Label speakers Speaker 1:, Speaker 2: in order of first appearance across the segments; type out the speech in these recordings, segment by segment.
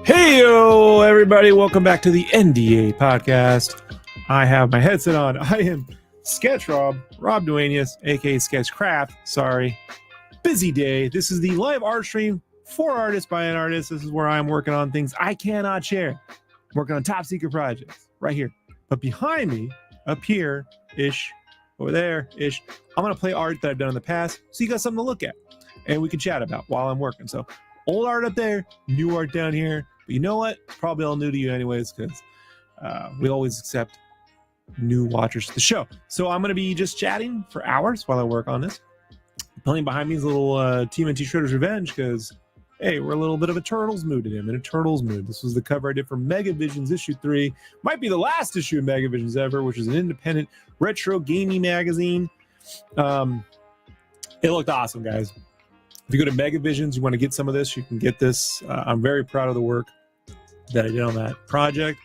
Speaker 1: Hey, yo, everybody. Welcome back to the NDA Podcast. I have my headset on. I am Sketch Rob Duanius, aka Sketchcraft. Sorry. Busy day. This is the live art stream for artists by an artist. This is where I'm working on things I cannot share. I'm working on top secret projects right here. But behind me, up here-ish, over there-ish, I'm going to play art that I've done in the past so you got something to look at and we can chat about while I'm working. So old art up there, new art down here. But you know what? It's probably all new to you anyways, because we always accept new watchers to the show. So I'm going to be just chatting for hours while I work on this. Playing behind me is a little TMNT Shredder's Revenge, because, hey, we're a little bit of a Turtles mood today. I'm in a Turtles mood. This was the cover I did for Megavisions issue 3. Might be the last issue of Megavisions ever, which is an independent retro gaming magazine. It looked awesome, guys. If you go to Megavisions, you want to get some of this, you can get this. I'm very proud of the work that I did on that project.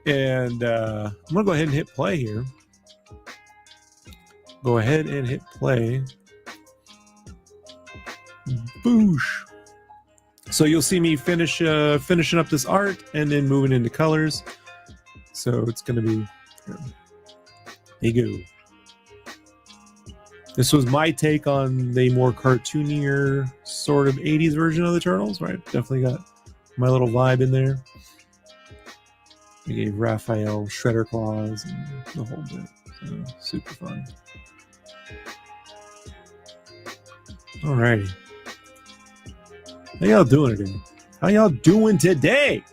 Speaker 1: And I'm going to go ahead and hit play here. Go ahead and hit play. Boosh. So you'll see me finishing up this art and then moving into colors. So it's going to be... There you go. This was my take on the more cartoonier sort of 80s version of the Turtles, right? Definitely got my little vibe in there. I gave Raphael shredder claws and the whole bit. So, super fun. Alrighty. How y'all doing today? How y'all doing today?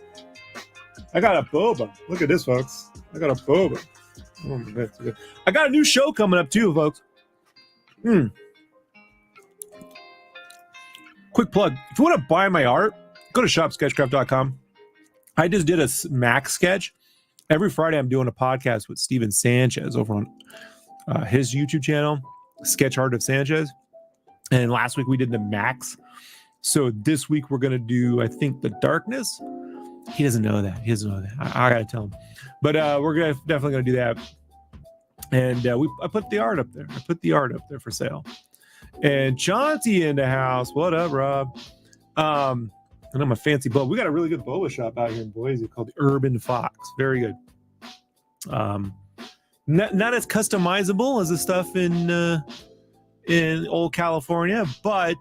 Speaker 1: I got a boba. Look at this, folks. I got a boba. Oh my God. I got a new show coming up too, folks. Quick plug. If you want to buy my art, go to shopsketchcraft.com. I just did a Mac sketch. Every Friday I'm doing a podcast with Steven Sanchez over on his YouTube channel, Art of Sanchez. And last week we did the Max. So this week we're going to do, I think, the Darkness. He doesn't know that. I got to tell him. But we're definitely going to do that. And I put the art up there. I put the art up there for sale. And Chauncey in the house. What up, Rob? And I'm a fancy boba. We got a really good boba shop out here in Boise called the Urban Fox. Very good. Not as customizable as the stuff in old California, but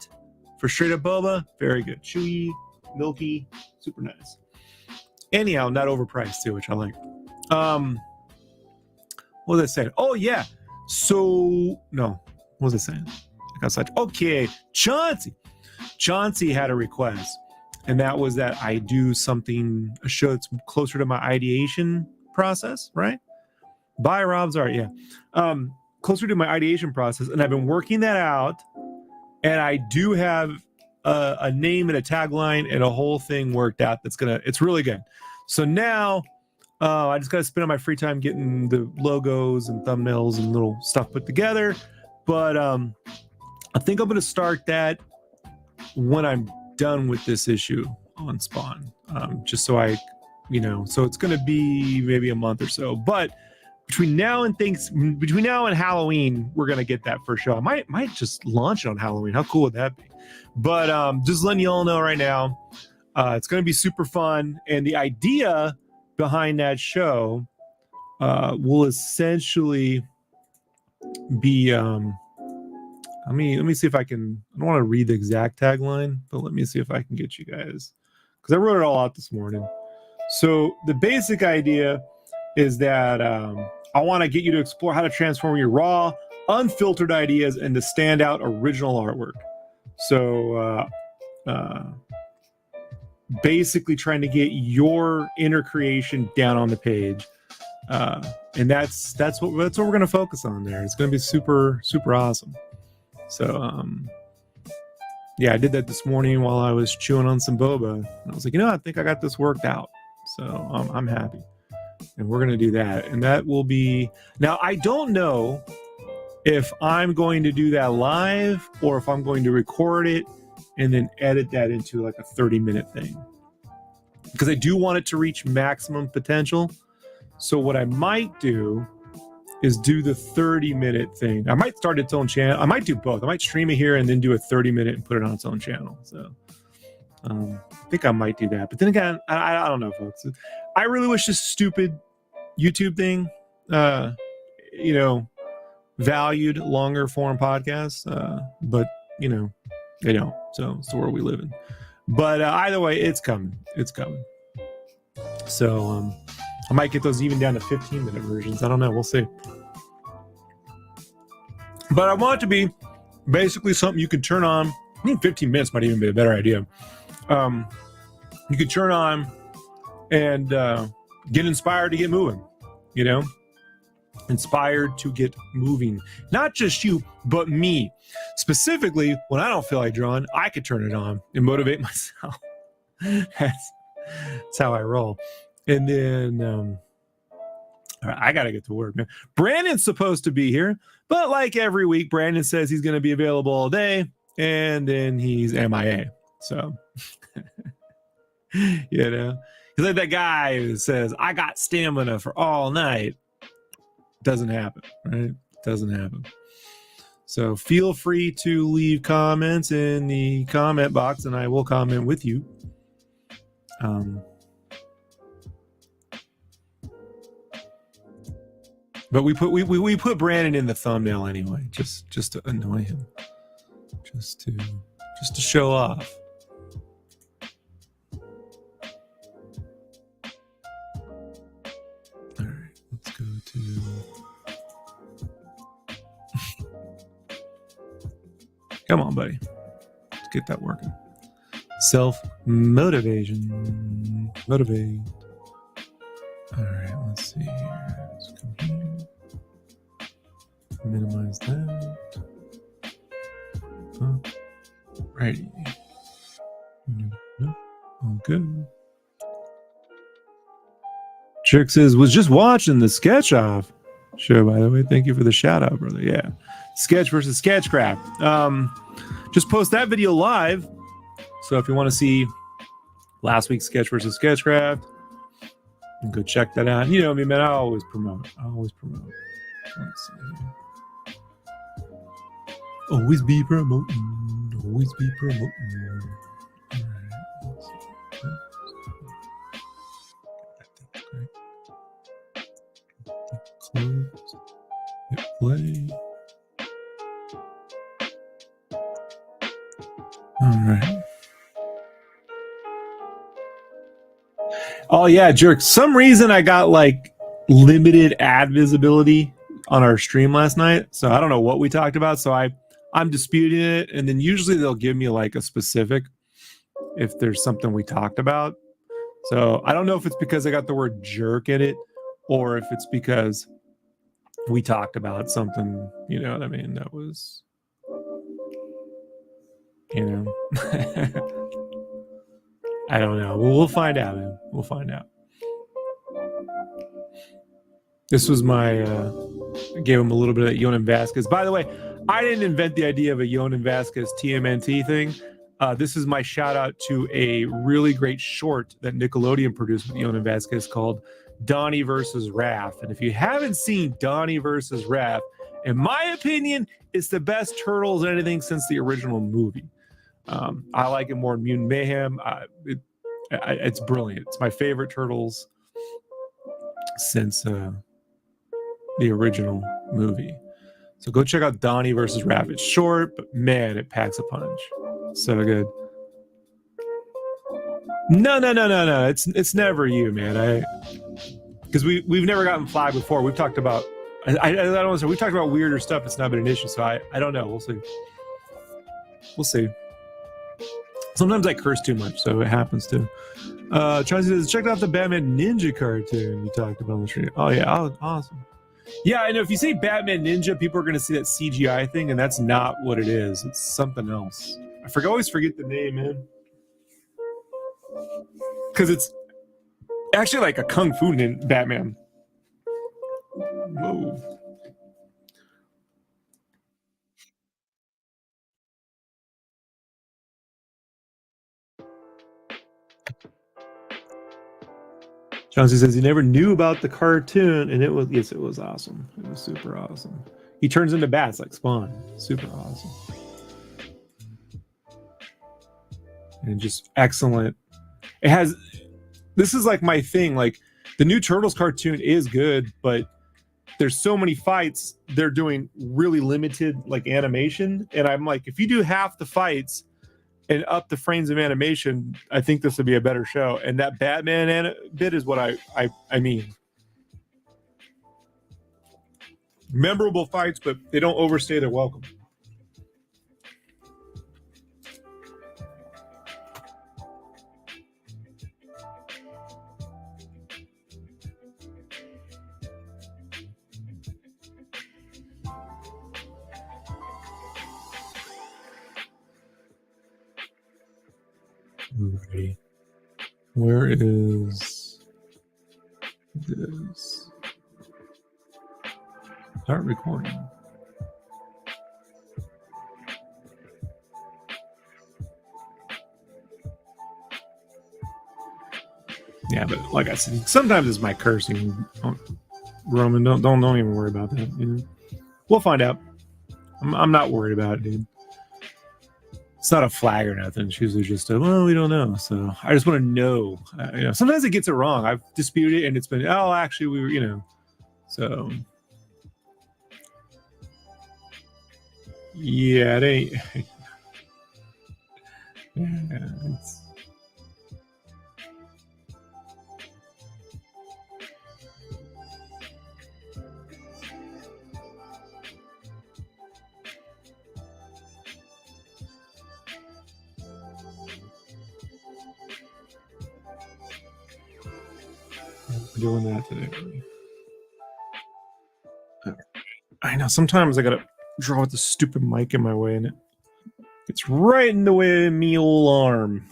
Speaker 1: for straight up boba, very good. Chewy, milky, super nice. Anyhow, not overpriced too, which I like. What was I saying? Oh yeah. So no, what was I saying? I got such. Okay, Chauncey had a request. And that was that I do something, a show that's closer to my ideation process, right? By Rob's art, yeah. Closer to my ideation process. And I've been working that out. And I do have a name and a tagline and a whole thing worked out it's really good. So now I just got to spend on my free time getting the logos and thumbnails and little stuff put together. But I think I'm going to start that when I'm done with this issue on Spawn, just so so it's going to be maybe a month or so, but between now and Halloween we're going to get that first show. I might just launch it on Halloween. How cool would that be? But just letting you all know right now, it's going to be super fun, and the idea behind that show will essentially be let me see if I can. I don't want to read the exact tagline, but let me see if I can get you guys, because I wrote it all out this morning. So the basic idea is that I want to get you to explore how to transform your raw, unfiltered ideas into standout original artwork. So basically trying to get your inner creation down on the page. And that's what we're going to focus on there. It's going to be super, super awesome. So, yeah, I did that this morning while I was chewing on some boba. And I was like, I think I got this worked out. So I'm happy. And we're going to do that. And that will be... Now, I don't know if I'm going to do that live or if I'm going to record it and then edit that into like a 30-minute thing. Because I do want it to reach maximum potential. So what I might do is do the 30-minute thing. I might start its own channel. I might do both. I might stream it here and then do a 30-minute and put it on its own channel. So I think I might do that. But then again, I don't know, folks. I really wish this stupid YouTube thing, valued longer form podcasts. But, they don't. So it's the world we live in. But either way, it's coming. It's coming. So I might get those even down to 15-minute versions. I don't know. We'll see. But I want it to be basically something you can turn on. I think 15 minutes might even be a better idea. You could turn on and get inspired to get moving, inspired to get moving. Not just you, but me. Specifically, when I don't feel like drawing, I could turn it on and motivate myself. That's how I roll. And then all right, I got to get to work, man. Brandon's supposed to be here, but like every week, Brandon says he's going to be available all day, and then he's MIA. So, he's like that guy who says, I got stamina for all night. Doesn't happen, right? Doesn't happen. So feel free to leave comments in the comment box, and I will comment with you. But we put Brandon in the thumbnail anyway, just to annoy him, just to show off. All right, let's go to. Come on, buddy, let's get that working. Self-motivation, motivate. All right, let's see here. Let's come here. Minimize that. Righty. Nope. All good. Trick says, was just watching the sketch off show, by the way. Thank you for the shout out, brother. Yeah. Sketch versus Sketchcraft. Just post that video live. So if you want to see last week's Sketch versus Sketchcraft, go check that out. You know me, man. I always promote. Let's see. Always be promoting. Always be promoting. All right. Let's see. That's great. Close. Hit play. All right. Oh yeah, jerk. Some reason I got like limited ad visibility on our stream last night. So I don't know what we talked about. So I'm disputing it. And then usually they'll give me like a specific if there's something we talked about. So I don't know if it's because I got the word jerk in it or if it's because we talked about something, you know what I mean? That was, I don't know. We'll find out, man. We'll find out. This was my, I gave him a little bit of that Yonan Vasquez. By the way, I didn't invent the idea of a Yonan Vasquez TMNT thing. This is my shout out to a really great short that Nickelodeon produced with Yonan Vasquez called Donnie versus Raph. And if you haven't seen Donnie versus Raph, in my opinion, it's the best Turtles anything since the original movie. I like it more than Mutant Mayhem. It's brilliant. It's my favorite Turtles since the original movie. So go check out Donnie versus Raph. It's short, but man, it packs a punch. So good. No. It's never you, man. Because we've never gotten flagged before. We've talked about I don't know. So we've talked about weirder stuff. It's not been an issue. So I don't know. We'll see. Sometimes I curse too much, so it happens too. Chauncey says, check out the Batman Ninja cartoon you talked about on the stream. Oh yeah, awesome. Yeah, I know. If you say Batman Ninja, people are going to see that CGI thing, and that's not what it is. It's something else. I always forget the name, man. Because it's actually like a kung fu Batman. Whoa. Chauncey says he never knew about the cartoon, and it was awesome. It was super awesome. He turns into bats like Spawn. Super awesome. and just excellent. It has, this is like my thing, like the new Turtles cartoon is good, but there's so many fights, they're doing really limited like animation, and I'm like, if you do half the fights and up the frames of animation, I think this would be a better show. And that Batman bit is what I mean. Memorable fights, but they don't overstay their welcome. Alrighty. Where is this? Start recording. Yeah, but like I said, sometimes it's my cursing. Roman, don't even worry about that. You know, we'll find out. I'm not worried about it, dude. It's not a flag or nothing. It's usually just well, we don't know. So I just want to know. You know, sometimes it gets it wrong. I've disputed it, and it's been actually we were, you know. So yeah, it ain't. Yeah, it's. Doing that today. I know sometimes I gotta draw with the stupid mic in my way, and it gets right in the way of me old arm.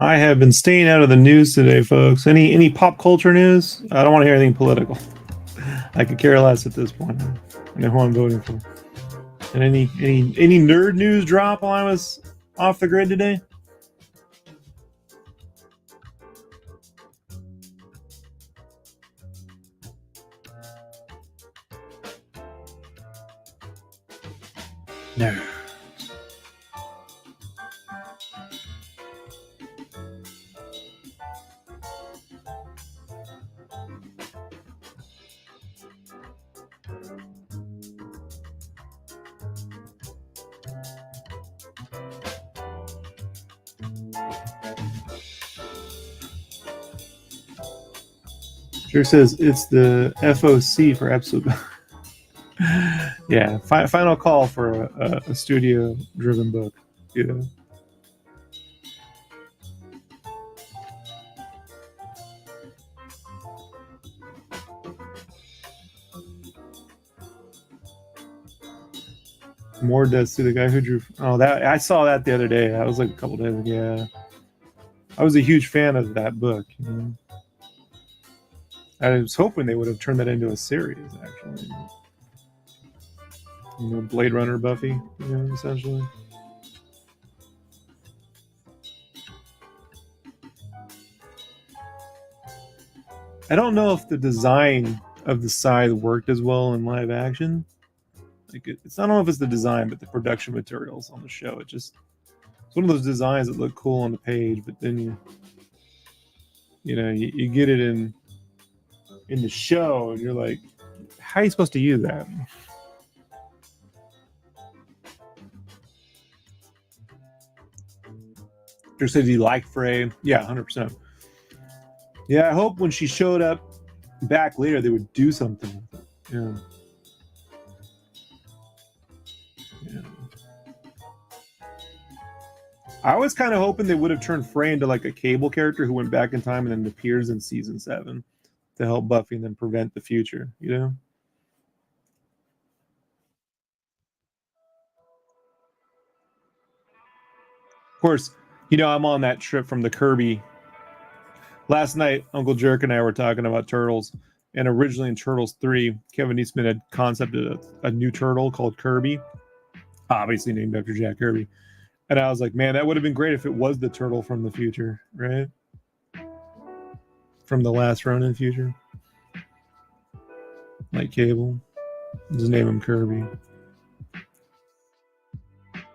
Speaker 1: I have been staying out of the news today, folks. Any pop culture news? I don't want to hear anything political. I could care less at this point. I know who I'm voting for. And any nerd news drop while I was off the grid today? No. Sure says it's the FOC for episode. Yeah, final call for a studio-driven book. You know. More does to the guy who drew. Oh, that I saw that the other day. That was like a couple days ago. Yeah. I was a huge fan of that book. You know? I was hoping they would have turned that into a series, actually. You know, Blade Runner Buffy, you know, essentially. I don't know if the design of the scythe worked as well in live action. Like I don't know if it's the design, but the production materials on the show. It's one of those designs that look cool on the page, but then you get it in the show, and you're like, how are you supposed to use that? Just says he liked Frey. Yeah, 100%. Yeah, I hope when she showed up back later, they would do something. Yeah. Yeah. I was kind of hoping they would have turned Frey into like a Cable character who went back in time and then appears in season 7 to help Buffy and then prevent the future, you know? Of course, you know, I'm on that trip from the Kirby. Last night, Uncle Jerk and I were talking about Turtles, and originally in Turtles 3, Kevin Eastman had concepted a new turtle called Kirby, obviously named after Jack Kirby. And I was like, man, that would have been great if it was the turtle from the future, right? From the last Ronin future. Like Cable. Just name him Kirby.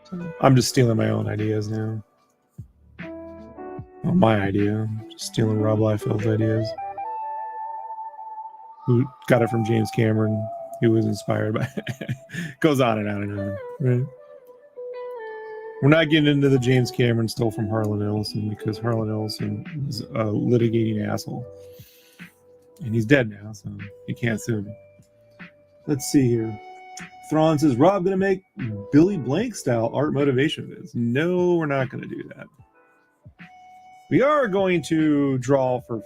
Speaker 1: So I'm just stealing my own ideas now. Well, my idea. I'm just stealing Rob Liefeld's ideas. Who got it from James Cameron, who was inspired by it. Goes on and on and on, right? We're not getting into the James Cameron stole from Harlan Ellison because Harlan Ellison was a litigating asshole. And he's dead now, so you can't sue him. Let's see here. Thrawn says, Rob gonna make Billy Blank style art motivation vids. No, we're not gonna do that. We are going to draw for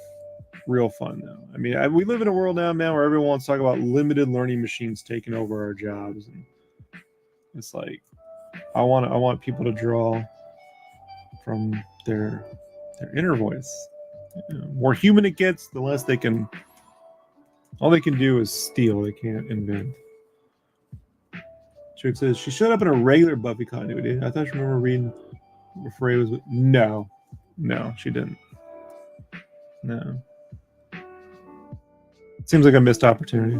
Speaker 1: real fun, though. I mean, we live in a world now, man, where everyone wants to talk about limited learning machines taking over our jobs, and it's like I want people to draw from their inner voice. You know, more human it gets, the less they can. All they can do is steal. They can't invent. Chick says she showed up in a regular Buffy continuity. I thought you remember reading before it was. No, she didn't. No. Seems like a missed opportunity.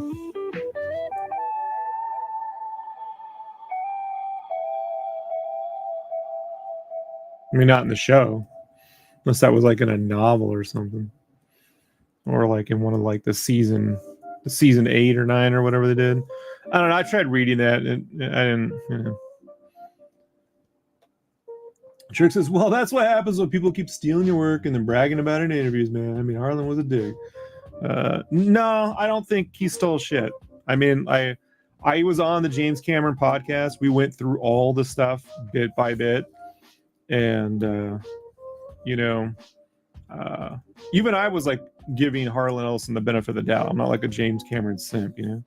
Speaker 1: I mean, not in the show, unless that was like in a novel or something, or like in one of like the season 8 or 9 or whatever they did. I don't know. I tried reading that and I didn't. You know. Trick says, "Well, that's what happens when people keep stealing your work and then bragging about it in interviews, man. I mean, Harlan was a dick." No, I don't think he stole shit. I mean, I was on the James Cameron podcast. We went through all the stuff bit by bit, and even I was like giving Harlan Ellison the benefit of the doubt. I'm not like a James Cameron simp, you know.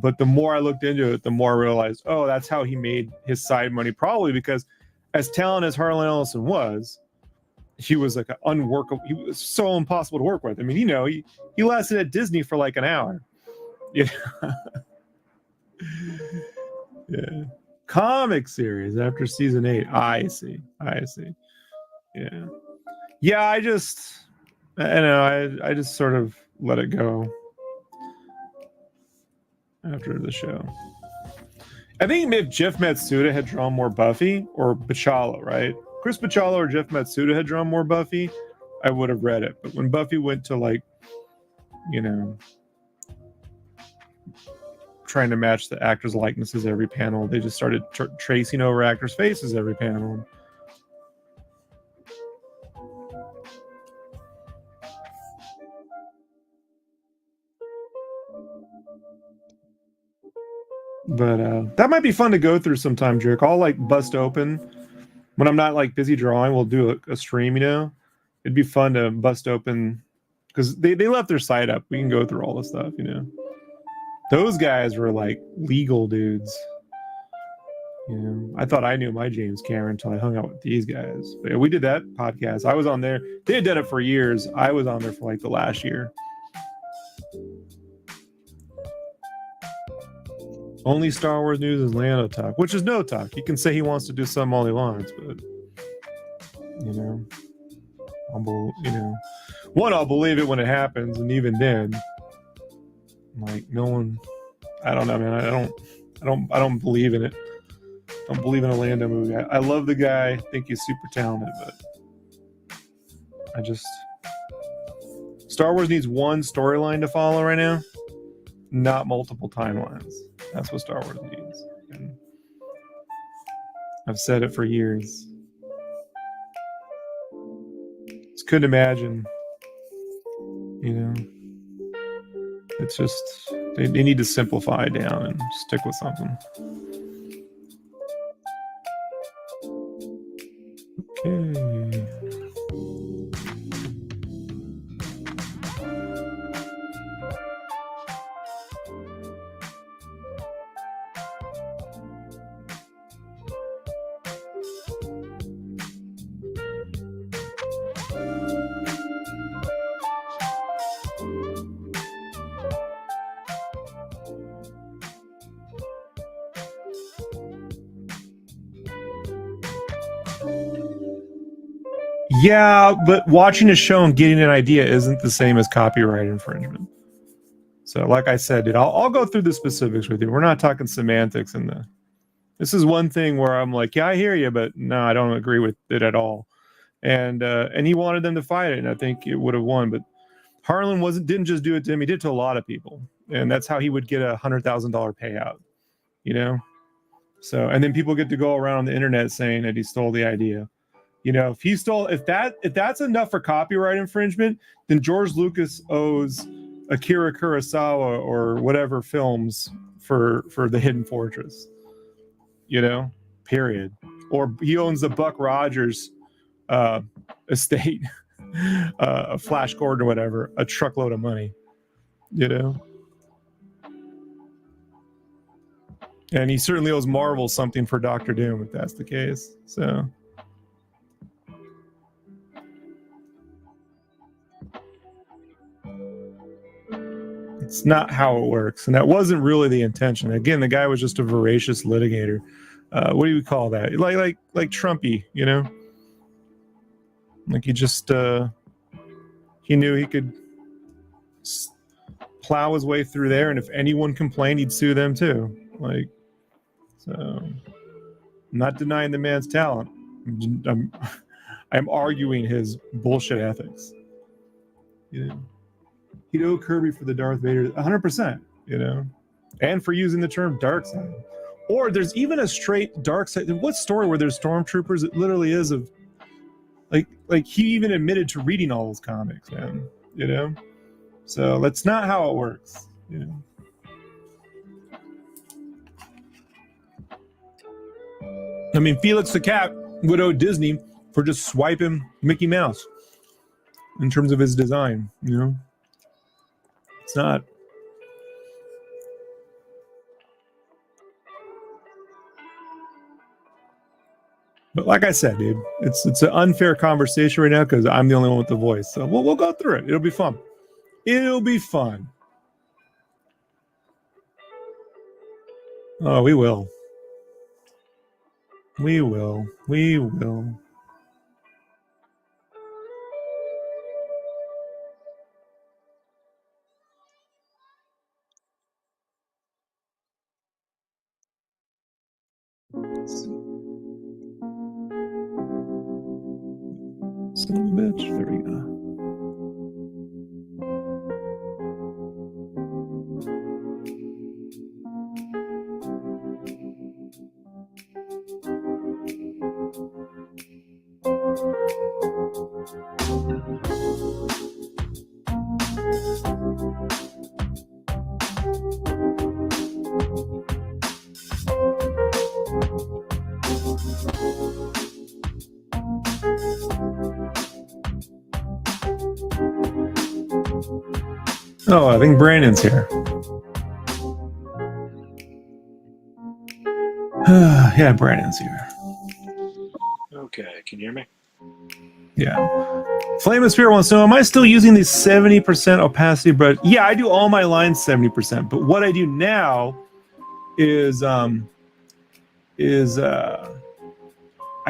Speaker 1: But the more I looked into it, the more I realized, oh, that's how he made his side money. Probably because, as talented as Harlan Ellison was, he was like an unworkable. He was so impossible to work with. I mean, you know, he lasted at Disney for like an hour. Yeah. Yeah. Comic series after season 8. I see. Yeah. Yeah. I just sort of let it go after the show. I think if Jeff Matsuda had drawn more Buffy, or Bachalo, right? Chris Bachalo or Jeff Matsuda had drawn more Buffy, I would have read it. But when Buffy went to like, you know, trying to match the actors' likenesses every panel, they just started tracing over actors' faces every panel. But that might be fun to go through sometime, Jerk. I'll like bust open when I'm not like busy drawing. We'll do a stream, you know. It'd be fun to bust open because they left their site up. We can go through all the stuff, you know. Those guys were like legal dudes. You know, I thought I knew my James Cameron until I hung out with these guys. But yeah, we did that podcast. I was on there. They had done it for years. I was on there for like the last year. Only Star Wars news is Lando talk, which is no talk. He can say he wants to do something all he wants, but you know, I'll believe it when it happens, and even then, like no one. I don't know, man. I don't believe in it. I don't believe in a Lando movie. I love the guy. I think he's super talented, but Star Wars needs one storyline to follow right now, not multiple timelines. That's what Star Wars needs. And I've said it for years. Just couldn't imagine, you know. It's just they need to simplify it down and stick with something. Okay. Yeah, but watching a show and getting an idea isn't the same as copyright infringement. So, like I said, dude, I'll go through the specifics with you. We're not talking semantics in the. This is one thing where I'm like, yeah, I hear you, but no, I don't agree with it at all. And he wanted them to fight it, and I think it would have won. But Harlan didn't just do it to him; he did it to a lot of people, and that's how he would get $100,000 payout. You know, so and then people get to go around on the internet saying that he stole the idea. You know, if that's enough for copyright infringement, then George Lucas owes Akira Kurosawa or whatever films for the Hidden Fortress. You know, period. Or he owns the Buck Rogers estate, Flash Gordon or whatever, a truckload of money. You know, and he certainly owes Marvel something for Doctor Doom if that's the case. So. It's not how it works, and that wasn't really the intention. Again, the guy was just a voracious litigator. What do you call that? Like Trumpy, you know? Like he just he knew he could plow his way through there, and if anyone complained, he'd sue them too. Like, so I'm not denying the man's talent. I'm arguing his bullshit ethics. You know? He'd owe Kirby for the Darth Vader 100%, you know, and for using the term dark side. Or there's even a straight dark side. What story where there's stormtroopers? It literally is of like he even admitted to reading all those comics, man. You know, so that's not how it works. You know. I mean, Felix the Cat would owe Disney for just swiping Mickey Mouse in terms of his design. You know. It's not. But like I said, dude, it's an unfair conversation right now because I'm the only one with the voice. So we'll go through it. It'll be fun. It'll be fun. Oh, we will. We will. We will. Son of a bitch. There we go. Oh, I think Brandon's here. Yeah, Brandon's here.
Speaker 2: Okay, can you hear me?
Speaker 1: Yeah. Flamisphere wants to know, am I still using the 70% opacity brush? Yeah, I do all my lines 70%, but what I do now is I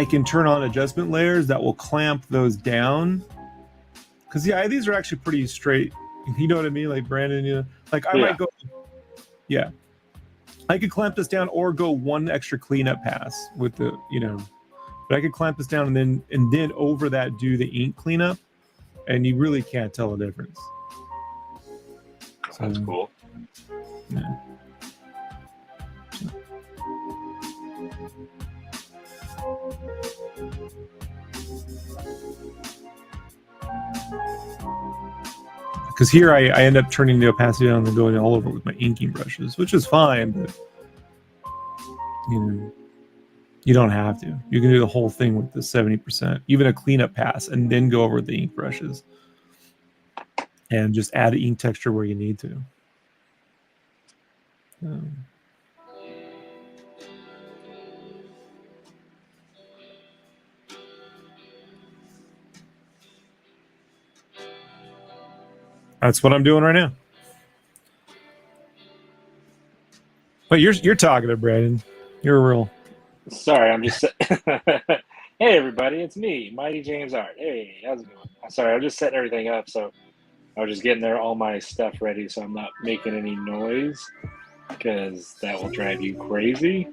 Speaker 1: can turn on adjustment layers that will clamp those down. Because yeah, these are actually pretty straight. You know what I mean? Like Brandon, you know, like I might go, yeah. I could clamp this down or go one extra cleanup pass with the, you know, but I could clamp this down and then over that do the ink cleanup, and you really can't tell the difference.
Speaker 2: That's cool.
Speaker 1: Yeah. Because here I end up turning the opacity on and going all over with my inking brushes, which is fine, but you know, you don't have to. You can do the whole thing with the 70%, even a cleanup pass, and then go over with the ink brushes and just add an ink texture where you need to. That's what I'm doing right now. But you're talking to Brandon. You're a real.
Speaker 2: Sorry, I'm just. Hey everybody, it's me, Mighty James Art. Hey, how's it going? Sorry, I'm just setting everything up, so I was just getting all my stuff ready, so I'm not making any noise, because that will drive you crazy.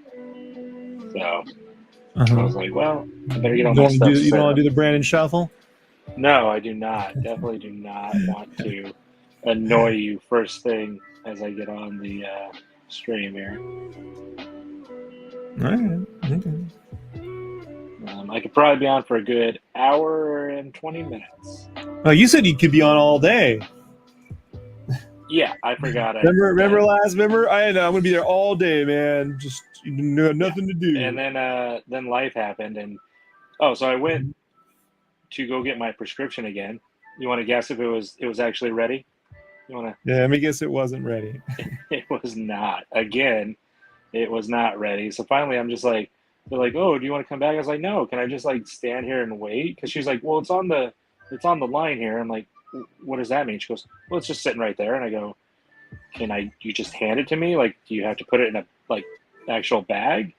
Speaker 2: So I was like, well, I better get all my stuff.
Speaker 1: You don't want to do the Brandon shuffle?
Speaker 2: No, I do not. Definitely do not want to annoy you first thing as I get on the stream here.
Speaker 1: All right. Okay.
Speaker 2: I could probably be on for a good hour and 20 minutes.
Speaker 1: Oh, you said you could be on all day.
Speaker 2: Yeah, I forgot.
Speaker 1: Remember? I'm gonna be there all day, man. Just nothing to do.
Speaker 2: And then life happened, and so I went to go get my prescription again. You want to guess if it was actually ready? You want to?
Speaker 1: Yeah, let me guess. It wasn't ready.
Speaker 2: It was not. Again, it was not ready. So finally, I'm just like, they're like, oh, do you want to come back? I was like, no. Can I just like stand here and wait? Because she's like, well, it's on the line here. I'm like, what does that mean? She goes, well, it's just sitting right there. And I go, you just hand it to me? Like, do you have to put it in a like actual bag?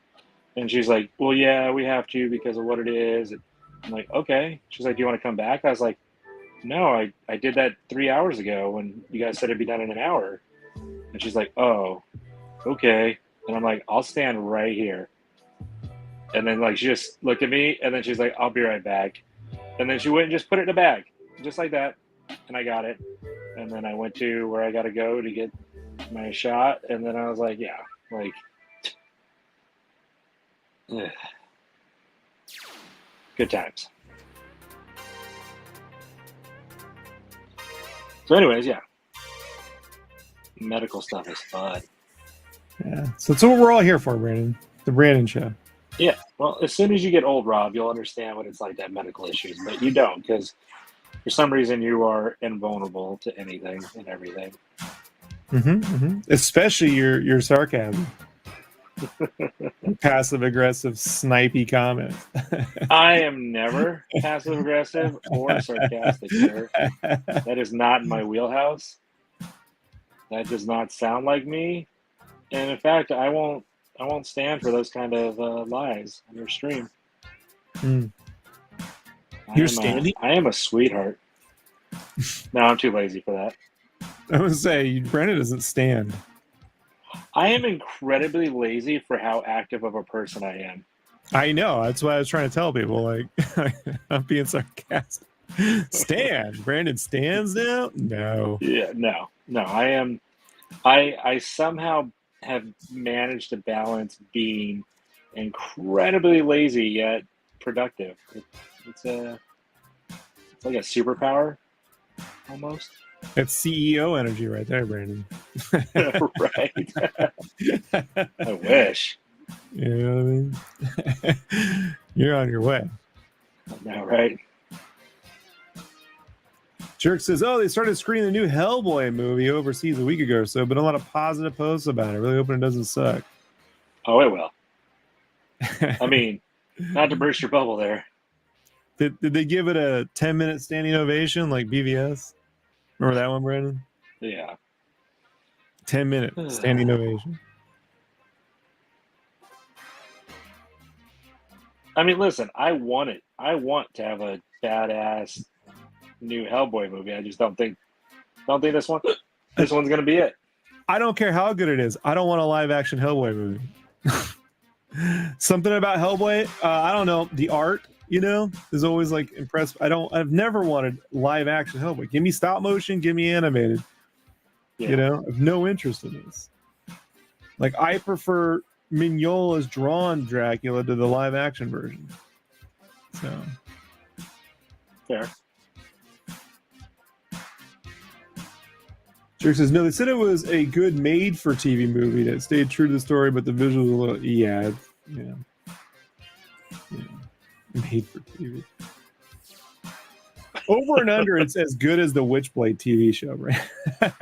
Speaker 2: And she's like, well, yeah, we have to because of what it is. And I'm like, okay. She's like, do you want to come back? I was like, no, I did that 3 hours ago when you guys said it'd be done in an hour. And she's like, oh, okay. And I'm like, I'll stand right here. And then like she just looked at me, and then she's like, I'll be right back. And then she went and just put it in a bag, just like that. And I got it. And then I went to where I got to go to get my shot. And then I was like, yeah, like, ugh. Good times. So anyways, yeah. Medical stuff is fun.
Speaker 1: Yeah. So that's what we're all here for, Brandon. The Brandon Show.
Speaker 2: Yeah. Well, as soon as you get old, Rob, you'll understand what it's like to have medical issues. But you don't, because for some reason you are invulnerable to anything and everything.
Speaker 1: Especially your sarcasm. Passive aggressive, snipey comments.
Speaker 2: I am never passive aggressive or sarcastic, sir. That is not in my wheelhouse. That does not sound like me. And in fact, I won't stand for those kind of lies on your stream.
Speaker 1: You're standing?
Speaker 2: I am a sweetheart. No, I'm too lazy for that.
Speaker 1: I would say Brandon doesn't stand.
Speaker 2: I am incredibly lazy for how active of a person I am. I
Speaker 1: know. That's why I was trying to tell people. Like, I'm being sarcastic. Stand. Brandon stands now? No.
Speaker 2: Yeah, no. I am. I somehow have managed to balance being incredibly lazy yet productive. It's like a superpower, almost.
Speaker 1: That's CEO energy right there, Brandon.
Speaker 2: Right. I wish.
Speaker 1: You know what I mean? You're on your way.
Speaker 2: Now, right?
Speaker 1: Jerk says, oh, they started screening the new Hellboy movie overseas a week ago or so, but a lot of positive posts about it. Really hoping it doesn't suck.
Speaker 2: Oh, it will. I mean, not to burst your bubble there.
Speaker 1: Did they give it a 10-minute standing ovation like BVS? Remember that one, Brandon?
Speaker 2: Yeah.
Speaker 1: 10-minute standing ovation.
Speaker 2: I mean, listen, I want it. I want to have a badass new Hellboy movie. I just don't think this one's gonna be it.
Speaker 1: I don't care how good it is. I don't want a live action Hellboy movie. Something about Hellboy, I don't know. The art, is always like impressed. I've never wanted live action Hellboy. Give me stop motion, give me animated.
Speaker 2: Yeah.
Speaker 1: I have no interest in this. Like, I prefer Mignola's drawn Dracula to the live action version. So
Speaker 2: fair.
Speaker 1: Jerk says, no, they said it was a good made-for-TV movie that stayed true to the story, but the visuals were a little... Yeah. Made-for-TV. Over and under, it's as good as the Witchblade TV show, right?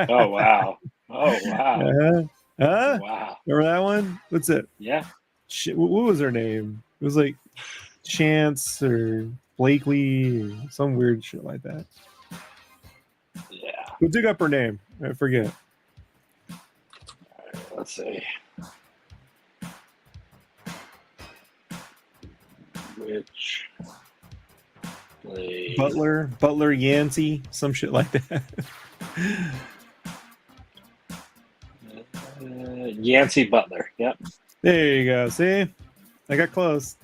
Speaker 2: Oh, wow. Oh, wow.
Speaker 1: Wow. Remember that one? What's it?
Speaker 2: Yeah.
Speaker 1: What was her name? It was like Chance or Blakely or some weird shit like that.
Speaker 2: Yeah.
Speaker 1: Who dig up her name? I forget.
Speaker 2: All right, let's see. Which Blade.
Speaker 1: Butler Yancey, some shit like that.
Speaker 2: Yancey Butler. Yep.
Speaker 1: There you go. See? I got close.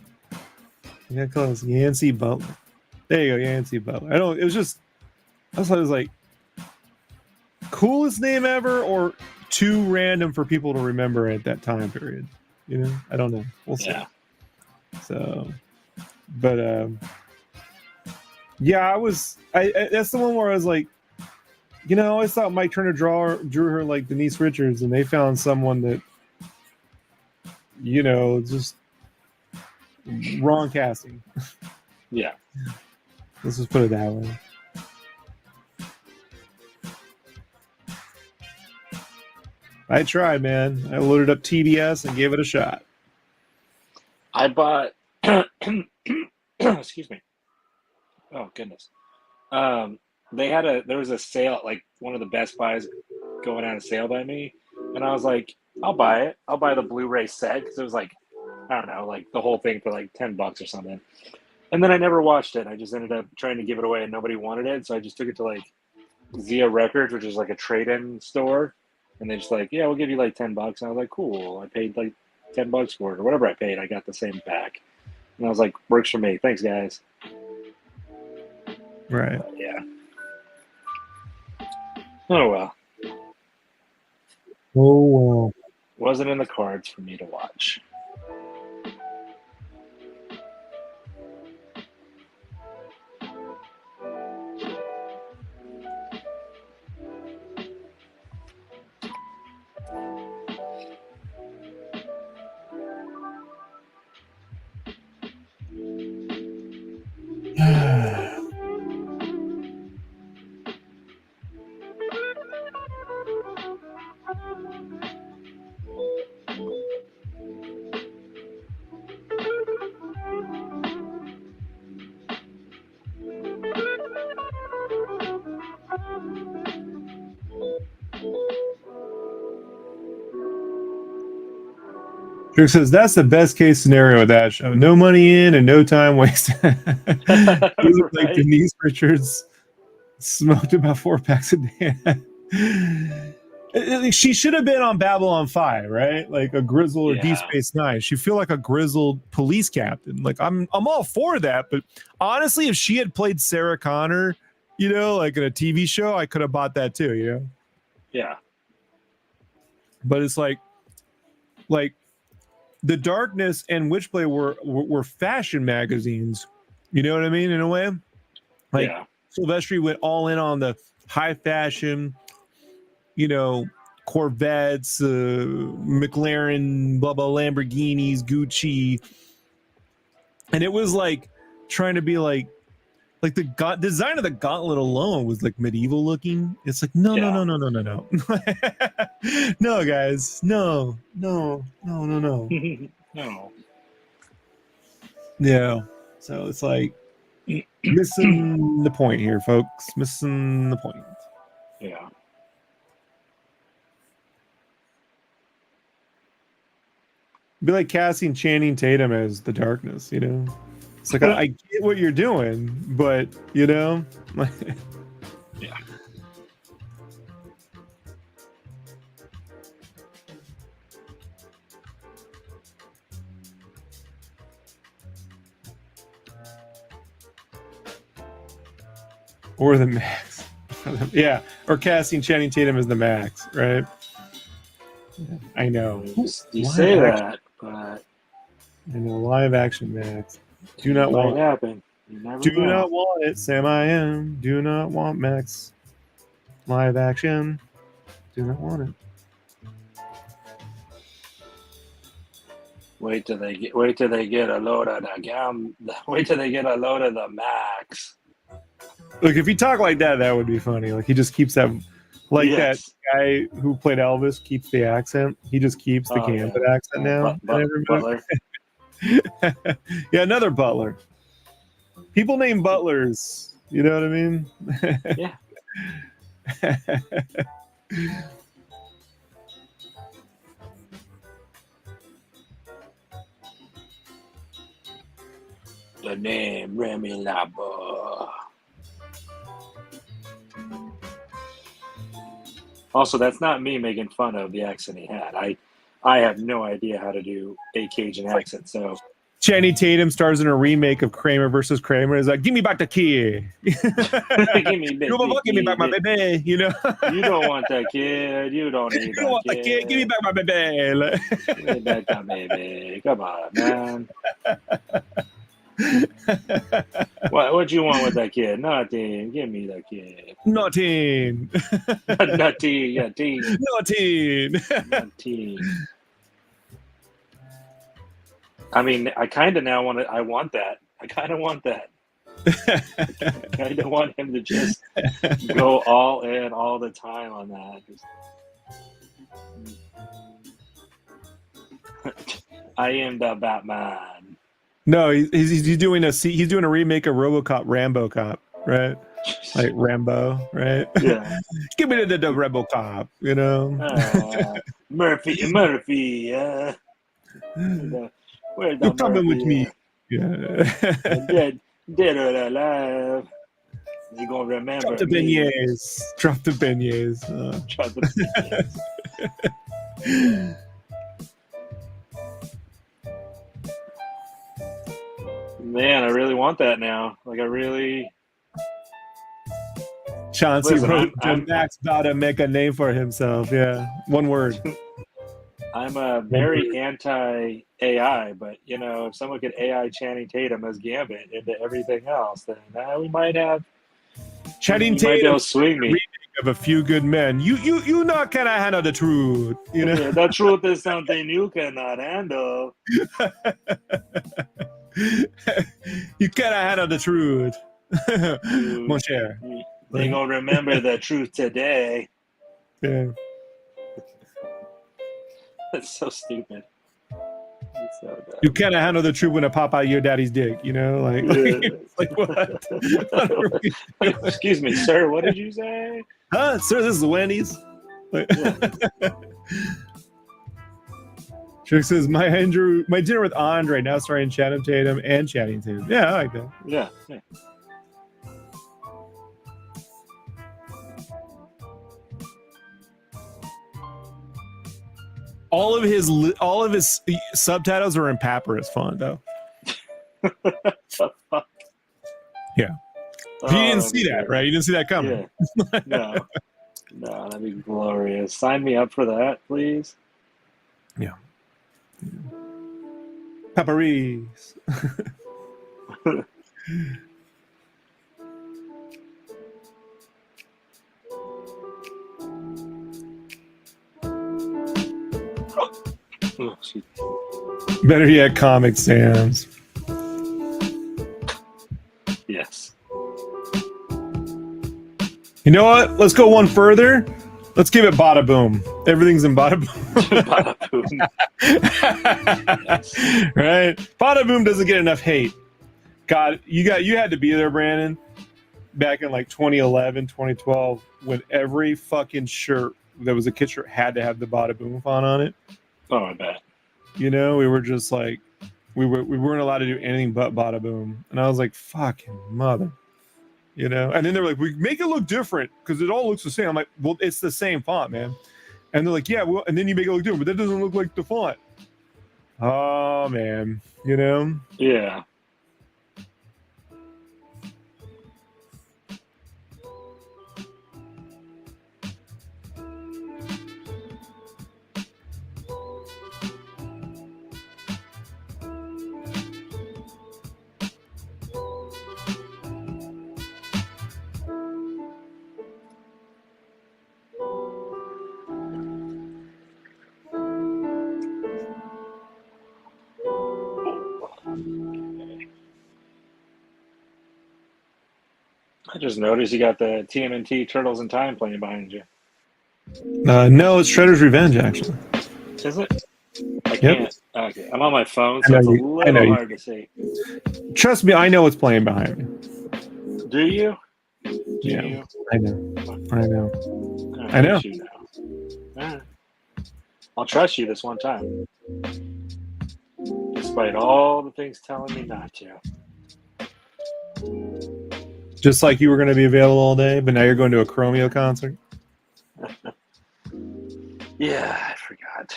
Speaker 1: Yancey Butler. There you go, Yancey Butler. It was like coolest name ever or too random for people to remember at that time period. I don't know. We'll see.
Speaker 2: Yeah.
Speaker 1: So, but yeah, I that's the one where I was like, I always thought Mike Turner drew her like Denise Richards, and they found someone that, just wrong casting.
Speaker 2: Yeah.
Speaker 1: Let's just put it that way. I tried, man. I loaded up TBS and gave it a shot.
Speaker 2: I bought excuse me. Oh goodness. There was a sale at like one of the Best Buys going on a sale by me, and I was like, I'll buy it. I'll buy the Blu-ray set because it was like, I don't know, like the whole thing for like $10 or something. And then I never watched it. I just ended up trying to give it away and nobody wanted it, so I just took it to like Zia Records, which is like a trade-in store, and they just like, yeah, we'll give you like $10. And I was like, cool. I paid like $10 for it or whatever I paid. I got the same back, and I was like, works for me. Thanks, guys.
Speaker 1: Right.
Speaker 2: But, yeah. Oh well.
Speaker 1: Oh well.
Speaker 2: Wasn't in the cards for me to watch.
Speaker 1: Drew says that's the best case scenario with that show. No money in and no time wasted. You look like Denise Richards smoked about 4 packs a day. She should have been on Babylon 5, right? Like a grizzled or Deep Space Nine. She feel like a grizzled police captain. Like I'm all for that, but honestly, if she had played Sarah Connor, like in a TV show, I could have bought that too.
Speaker 2: Yeah.
Speaker 1: But it's like The Darkness and Witchblade were fashion magazines. You know what I mean? In a way, like Silvestri went all in on the high fashion, Corvettes, McLaren, blah, blah, Lamborghinis, Gucci. And it was like trying to be like the design of the gauntlet alone was like medieval looking. It's like, no. No, guys. No.
Speaker 2: No.
Speaker 1: Yeah. So it's like missing the point here, folks. Missing the point.
Speaker 2: Yeah.
Speaker 1: Be like casting Channing Tatum as the darkness, you know? It's like, I get what you're doing, but, you know?
Speaker 2: Yeah.
Speaker 1: Or the Max. Yeah. Or casting Channing Tatum as the Max, right? I know.
Speaker 2: You say that, but
Speaker 1: I know, live action Max. Do not
Speaker 2: it might
Speaker 1: want
Speaker 2: happen. You never
Speaker 1: Do
Speaker 2: know.
Speaker 1: not want it, Sam I am. Do not want Max. Live action. Do not want it.
Speaker 2: Wait till they get a load of the gam. Wait till they get a load of the Max.
Speaker 1: Look, if he talked like that, that would be funny. Like he just keeps that, like
Speaker 2: Yes.
Speaker 1: that guy who played Elvis keeps the accent. He just keeps the
Speaker 2: Oh,
Speaker 1: Camden
Speaker 2: yeah.
Speaker 1: accent now.
Speaker 2: Butler.
Speaker 1: Yeah, another Butler. People name Butlers. You know what I mean?
Speaker 2: Yeah. The name Remy Labo. Also, that's not me making fun of the accent he had. I have no idea how to do a Cajun accent, so
Speaker 1: Channing Tatum stars in a remake of Kramer versus Kramer. Is like, give me back the kid.
Speaker 2: give
Speaker 1: me back my baby. You know,
Speaker 2: you don't want that kid. You don't need
Speaker 1: you don't want the kid. Give me back my baby.
Speaker 2: Give me back that baby. Come on, man. What you want with that kid? Nothing. Give me that kid.
Speaker 1: Nothing.
Speaker 2: Nothing. Yeah, teen.
Speaker 1: Nothing.
Speaker 2: Nothing. I mean, I kind of now want to. I want that. I kind of want that. I kind of want him to just go all in all the time on that. I am the Batman.
Speaker 1: No, he's doing a remake of RoboCop, Rambo Cop, right? Like Rambo, right?
Speaker 2: Yeah.
Speaker 1: Give me the Rambo Cop, you know.
Speaker 2: Murphy.
Speaker 1: You're coming with me. Yeah.
Speaker 2: Dead or alive. You gonna remember?
Speaker 1: Drop the beignets. Drop the beignets.
Speaker 2: Drop the beignets. Man, I really want that now. Like I really.
Speaker 1: Chauncey
Speaker 2: Listen,
Speaker 1: wrote
Speaker 2: I'm
Speaker 1: Max about to make a name for himself. Yeah, one word.
Speaker 2: I'm a very anti-AI, but you know, if someone could AI Channing Tatum as Gambit into everything else, then we might have.
Speaker 1: Channing
Speaker 2: Tatum might be able to swing me.
Speaker 1: Remake of A Few Good Men. You not kind of handle the truth. You know,
Speaker 2: yeah, the truth is something you cannot handle.
Speaker 1: You kind of handle the truth, mon cher.
Speaker 2: They gonna remember the truth today.
Speaker 1: Yeah.
Speaker 2: That's so stupid. That's so dumb.
Speaker 1: You kind of handle the truth when it pop out your daddy's dick, you know? Like,
Speaker 2: Yeah.
Speaker 1: like what?
Speaker 2: Excuse me, sir. What did you say?
Speaker 1: Huh, sir? This is Wendy's. Like, Trick says my dinner with Andre now starring Channing Tatum and Channing Tatum. Yeah, I like that.
Speaker 2: Yeah.
Speaker 1: All of his subtitles are in papyrus font though. Yeah. You didn't see that, right? You didn't see that coming.
Speaker 2: Yeah. No, that'd be glorious. Sign me up for that, please.
Speaker 1: Yeah. Papyrus. Better yet, Comic Sans.
Speaker 2: Yes.
Speaker 1: You know what? Let's go one further. Let's give it Bada Boom. Everything's in Bada Boom.
Speaker 2: Bada Boom.
Speaker 1: Right? Bada Boom doesn't get enough hate. God, you had to be there, Brandon, back in like 2011, 2012, when every fucking shirt that was a kid shirt had to have the Bada Boom font on it.
Speaker 2: Oh, I bet.
Speaker 1: You know, we were just like, we weren't allowed to do anything but Bada Boom. And I was like, fucking mother. You know, and then they were like, we make it look different because it all looks the same. I'm like, well, it's the same font, man. And they're like, yeah, well, and then you make it look different, but that doesn't look like the font. Oh, man. You know?
Speaker 2: Yeah. I just noticed you got the TMNT Turtles in Time playing behind you.
Speaker 1: No, it's Shredder's Revenge, actually.
Speaker 2: Is it? I can't. Okay, I'm on my phone, so
Speaker 1: I
Speaker 2: it's a
Speaker 1: know
Speaker 2: little hard to see.
Speaker 1: Trust me, I know what's playing behind me.
Speaker 2: Do you?
Speaker 1: Yeah,
Speaker 2: You?
Speaker 1: I know. I know.
Speaker 2: I know. You know. All right. I'll trust you this one time, despite all the things telling me not to.
Speaker 1: Just like you were going to be available all day, but now you're going to a Chromeo concert.
Speaker 2: Yeah, I forgot.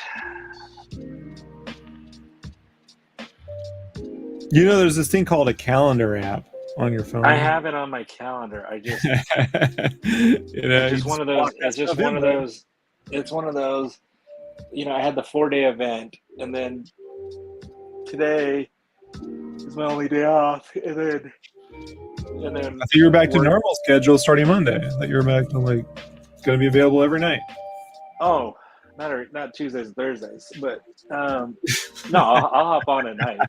Speaker 1: You know, there's this thing called a calendar app on your phone.
Speaker 2: I have it on my calendar. I just,
Speaker 1: you know,
Speaker 2: it's just one of those. It's just one of those. It's one of those. You know, I had the 4-day event, and then today is my only day off, and then
Speaker 1: I thought you were back to normal schedule starting Monday. I thought you were back to like it's going to be available every night.
Speaker 2: Oh, not Tuesdays and Thursdays, but no, I'll hop on at night.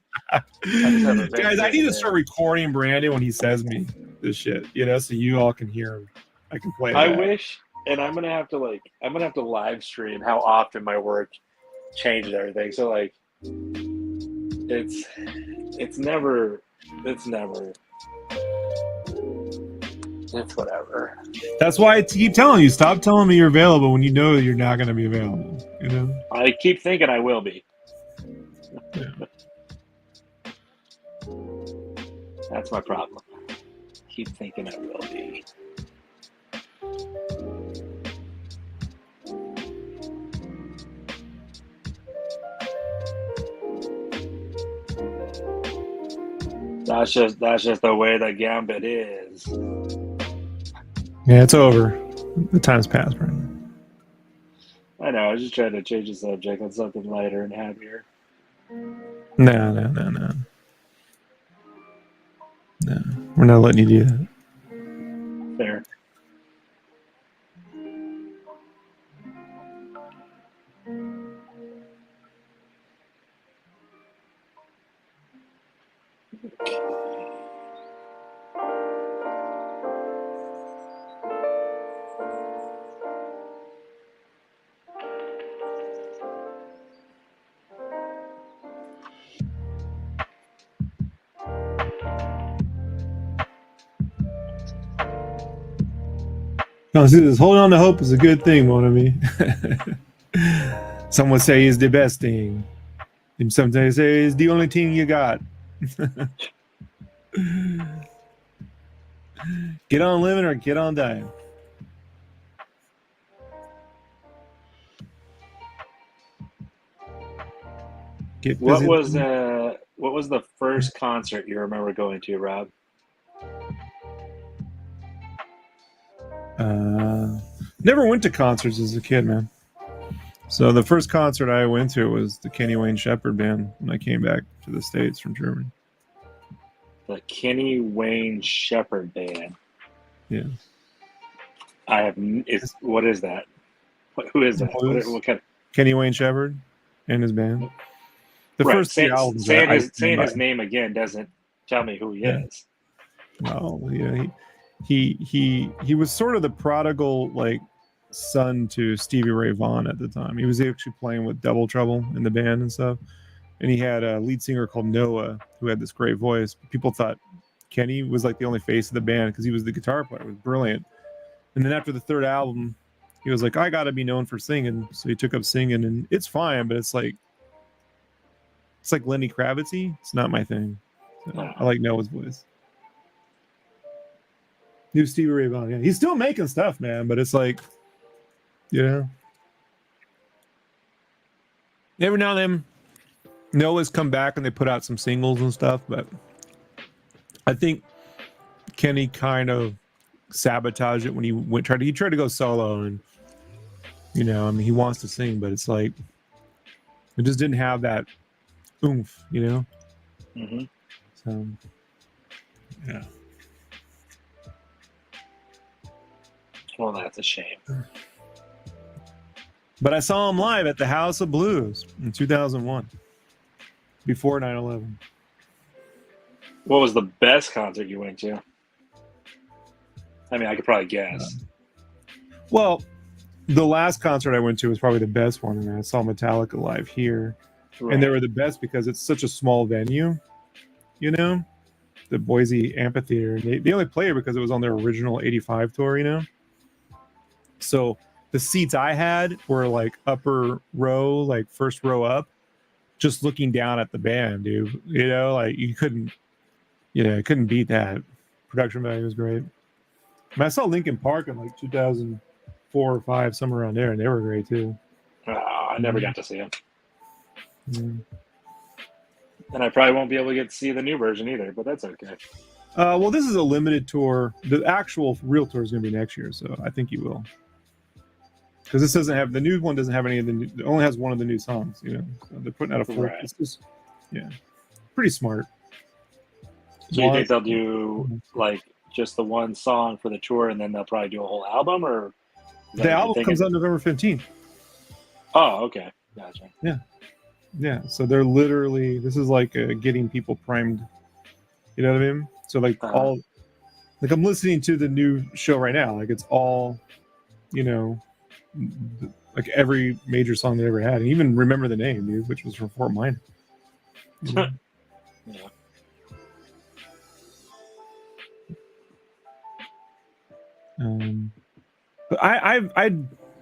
Speaker 1: Guys, I need to start recording Brandon when he says me this shit, you know, so you all can hear him. I can play.
Speaker 2: I wish, and I'm gonna have to live stream how often my work changes everything. So like, it's never. It's whatever.
Speaker 1: That's why I keep telling you, stop telling me you're available when you know you're not going to be available. You know.
Speaker 2: I keep thinking I will be.
Speaker 1: Yeah.
Speaker 2: That's my problem. Keep thinking I will be. That's just the way the gambit is.
Speaker 1: Yeah, it's over. The time's passed, Brandon.
Speaker 2: I know. I was just trying to change the subject on something lighter and happier.
Speaker 1: No. No, we're not letting you do that.
Speaker 2: Fair.
Speaker 1: No, see this. Holding on to hope is a good thing, mon ami. Some would say it's the best thing. And sometimes say it's the only thing you got. Get on living or get on dying.
Speaker 2: What was the first concert you remember going to, Rob?
Speaker 1: Never went to concerts as a kid, man. So the first concert I went to was the Kenny Wayne Shepherd band when I came back to the States from Germany.
Speaker 2: The Kenny Wayne Shepherd band.
Speaker 1: Yeah.
Speaker 2: What is that? Who is that? What kind of...
Speaker 1: Kenny Wayne Shepherd and his band. The
Speaker 2: right.
Speaker 1: first albums.
Speaker 2: Saying his name again doesn't tell me who he is.
Speaker 1: Oh, yeah. He was sort of the prodigal, like, son to Stevie Ray Vaughan at the time. He was actually playing with Double Trouble in the band and stuff. And he had a lead singer called Noah who had this great voice. People thought Kenny was like the only face of the band because he was the guitar player. It was brilliant. And then after the third album, he was like, I got to be known for singing. So he took up singing, and it's fine, but it's like Lenny Kravitz-y. It's not my thing. So I like Noah's voice. New Stevie Ray Vaughan. Yeah, he's still making stuff, man, but it's like, every now and then, Noah's come back and they put out some singles and stuff, but I think Kenny kind of sabotaged it when he tried to go solo, and I mean, he wants to sing, but it's like it just didn't have that oomph,
Speaker 2: Mm-hmm.
Speaker 1: So yeah.
Speaker 2: Well, that's a shame.
Speaker 1: But I saw him live at the House of Blues in 2001, before 9/11.
Speaker 2: What was the best concert you went to? I mean, I could probably guess.
Speaker 1: Well, the last concert I went to was probably the best one, and I saw Metallica live here.
Speaker 2: Right.
Speaker 1: And they were the best because it's such a small venue, the Boise Amphitheater. They only played it because it was on their original 85 tour, So the seats I had were like upper row, like first row up, just looking down at the band, dude. Like you couldn't beat that. Production value was great. I saw Linkin Park in like 2004 or 5, somewhere around there, and they were great too.
Speaker 2: I never got to see them.
Speaker 1: Mm.
Speaker 2: And I probably won't be able to get to see the new version either, but that's okay.
Speaker 1: Well, this is a limited tour. The actual real tour is going to be next year, so I think you will. Because this doesn't have, the new one doesn't have any of the new, it only has one of the new songs, So they're putting out a full,
Speaker 2: Right.
Speaker 1: It's just, pretty smart.
Speaker 2: So you think they'll do like just the one song for the tour, and then they'll probably do a whole album, or
Speaker 1: The album comes out November 15th.
Speaker 2: Oh, okay, gotcha.
Speaker 1: Yeah, so they're literally, this is like getting people primed. You know what I mean? So like I'm listening to the new show right now. Like it's all, like every major song they ever had. And even Remember the Name, dude, which was from Fort Minor.
Speaker 2: Yeah.
Speaker 1: But I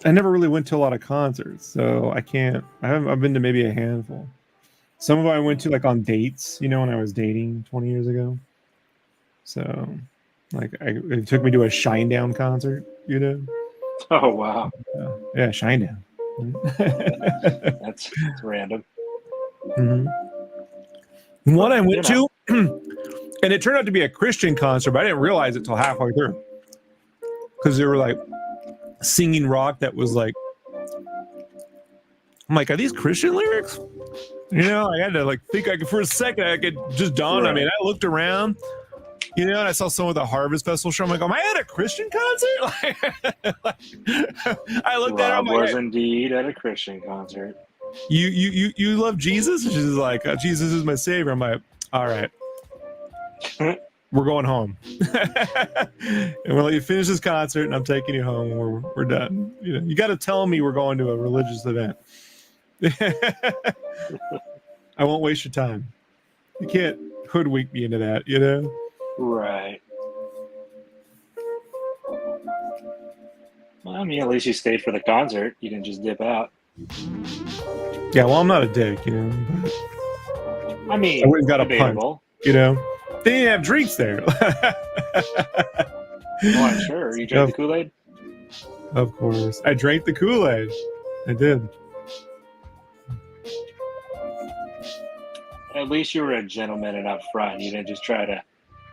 Speaker 1: never really went to a lot of concerts, so I've been to maybe a handful. Some of them I went to like on dates, when I was dating 20 years ago. So like it took me to a Shinedown concert,
Speaker 2: Oh wow.
Speaker 1: Yeah, Shinedown.
Speaker 2: That's random.
Speaker 1: Mm-hmm. One I went to, and it turned out to be a Christian concert, but I didn't realize it till halfway through. Because they were like singing rock that was like, I'm like, are these Christian lyrics? I had to like think for a second I could just dawn on me. And I looked around, and I saw some of the Harvest Festival show. I'm like, am I at a Christian concert? I looked at her. I'm like,
Speaker 2: was indeed at a Christian concert.
Speaker 1: You love Jesus? And she's like, Jesus is my savior. I'm like, all right. We're going home. And we'll let you finish this concert, and I'm taking you home. We're done. You got to tell me we're going to a religious event. I won't waste your time. You can't hoodwink me into that,
Speaker 2: Right. Well, I mean, at least you stayed for the concert. You didn't just dip out.
Speaker 1: Yeah, well, I'm not a dick, But
Speaker 2: I mean,
Speaker 1: I wouldn't got a punch, They didn't have drinks there.
Speaker 2: Oh, I'm sure. You drank the Kool-Aid?
Speaker 1: Of course. I drank the Kool-Aid. I did.
Speaker 2: At least you were a gentleman and up front. You didn't just try to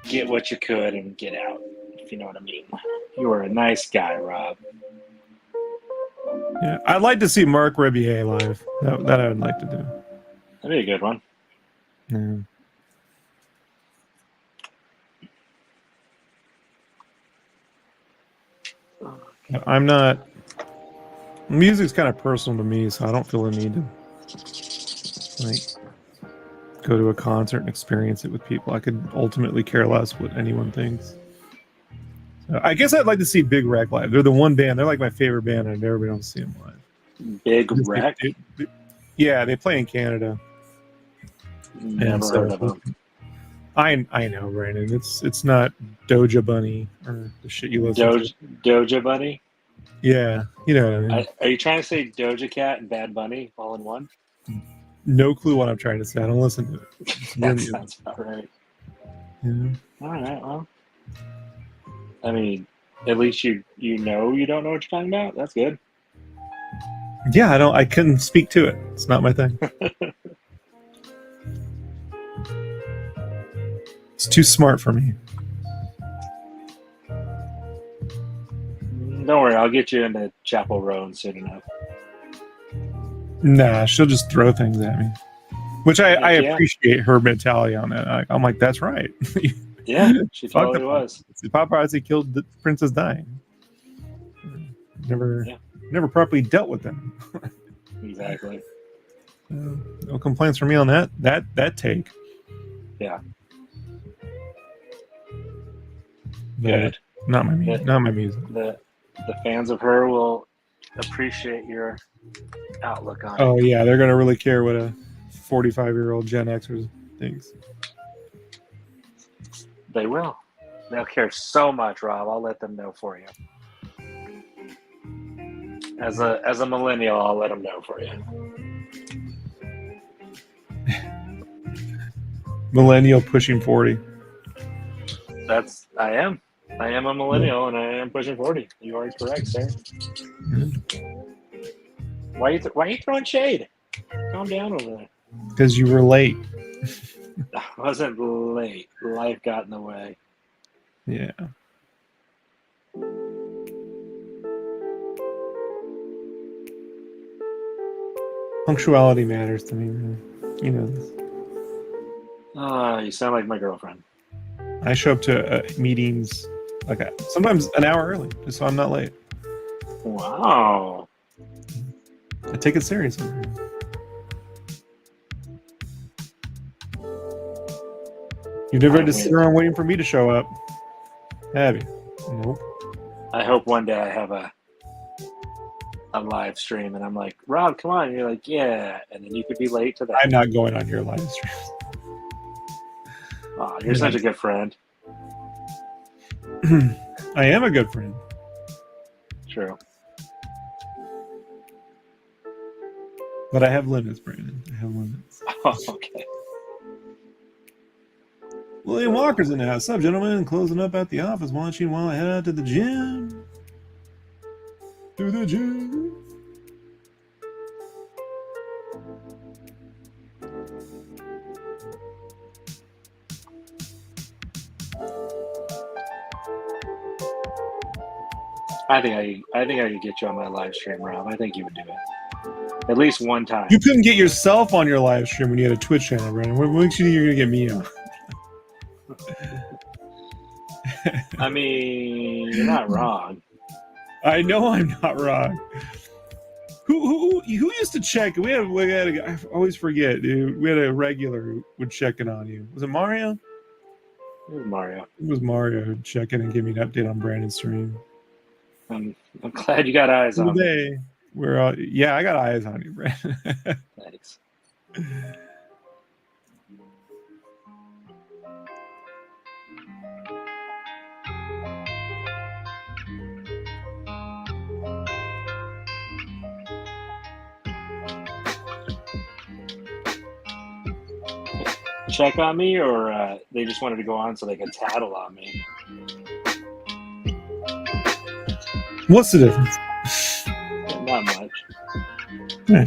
Speaker 2: get what you could and get out, if you know what I mean. You were a nice guy, Rob.
Speaker 1: Yeah, I'd like to see Mark Rebier live. That I would like to do.
Speaker 2: That'd be a good one.
Speaker 1: Yeah. I'm not. Music's kind of personal to me, so I don't feel the need to like go to a concert and experience it with people. I could ultimately care less what anyone thinks. I guess I'd like to see Big Wreck live. They're the one band. They're like my favorite band. I've never been able to see them live.
Speaker 2: Big Wreck?
Speaker 1: Yeah, they play in Canada.
Speaker 2: Never heard of them.
Speaker 1: I know, Brandon. It's not Doja Bunny or the shit you listen to.
Speaker 2: Doja Bunny?
Speaker 1: Yeah, you know what I mean.
Speaker 2: Are you trying to say Doja Cat and Bad Bunny all in one?
Speaker 1: No clue what I'm trying to say. I don't listen to it.
Speaker 2: That sounds about right.
Speaker 1: Yeah.
Speaker 2: All right, well. I mean, at least you know you don't know what you're talking about. That's good.
Speaker 1: Yeah, I couldn't speak to it. It's not my thing. It's too smart for me.
Speaker 2: Don't worry, I'll get you into Chapel Roan soon enough.
Speaker 1: Nah, she'll just throw things at me. Which I appreciate her mentality on that. I'm like, that's right.
Speaker 2: Yeah, she totally was.
Speaker 1: The paparazzi killed the Princess Di. Never properly dealt with them.
Speaker 2: Exactly.
Speaker 1: No complaints from me on that take.
Speaker 2: Yeah.
Speaker 1: Good. Not my music. Not my music.
Speaker 2: The fans of her will appreciate your outlook on it.
Speaker 1: Oh yeah, they're gonna really care what a 45-year-old Gen Xer thinks.
Speaker 2: They will. They'll care so much, Rob. I'll let them know for you. As a millennial, I'll let them know for you.
Speaker 1: Millennial pushing 40.
Speaker 2: I am a millennial, and I am pushing 40. You are correct, sir.
Speaker 1: Mm-hmm.
Speaker 2: Why are you throwing shade? Calm down over there.
Speaker 1: Because you were late.
Speaker 2: I wasn't late. Life got in the way.
Speaker 1: Yeah. Punctuality matters to me, man. You know this.
Speaker 2: You sound like my girlfriend.
Speaker 1: I show up to meetings sometimes an hour early, just so I'm not late.
Speaker 2: Wow.
Speaker 1: I take it seriously. You've never had to sit around waiting for me to show up, have you? Nope.
Speaker 2: I hope one day I have a live stream and I'm like, Rob, come on. And you're like, yeah. And then you could be late to that.
Speaker 1: I'm not going on your live stream.
Speaker 2: Oh, you're such a good friend.
Speaker 1: I am a good friend.
Speaker 2: True.
Speaker 1: But I have limits, Brandon. I have limits.
Speaker 2: Oh, okay.
Speaker 1: William Walker's in the house. What's up, gentlemen? Closing up at the office, watching while I head out to the gym. To the gym.
Speaker 2: I think I could get you on my live stream, Rob. I think you would do it. At least one time.
Speaker 1: You couldn't get yourself on your live stream when you had a Twitch channel, Brandon. What makes you think you're going to get me on?
Speaker 2: I mean, you're not wrong.
Speaker 1: I know I'm not wrong. Who used to check? We had a guy, I always forget, dude. We had a regular who would check in on you. Was it Mario?
Speaker 2: It was Mario.
Speaker 1: It was Mario who'd check in and give me an update on Brandon's stream.
Speaker 2: I'm glad you got eyes on me.
Speaker 1: Yeah, I got eyes on you, Brandon.
Speaker 2: Thanks. Check on me, or they just wanted to go on so they could tattle on me?
Speaker 1: What's the difference?
Speaker 2: Not much.
Speaker 1: Yeah.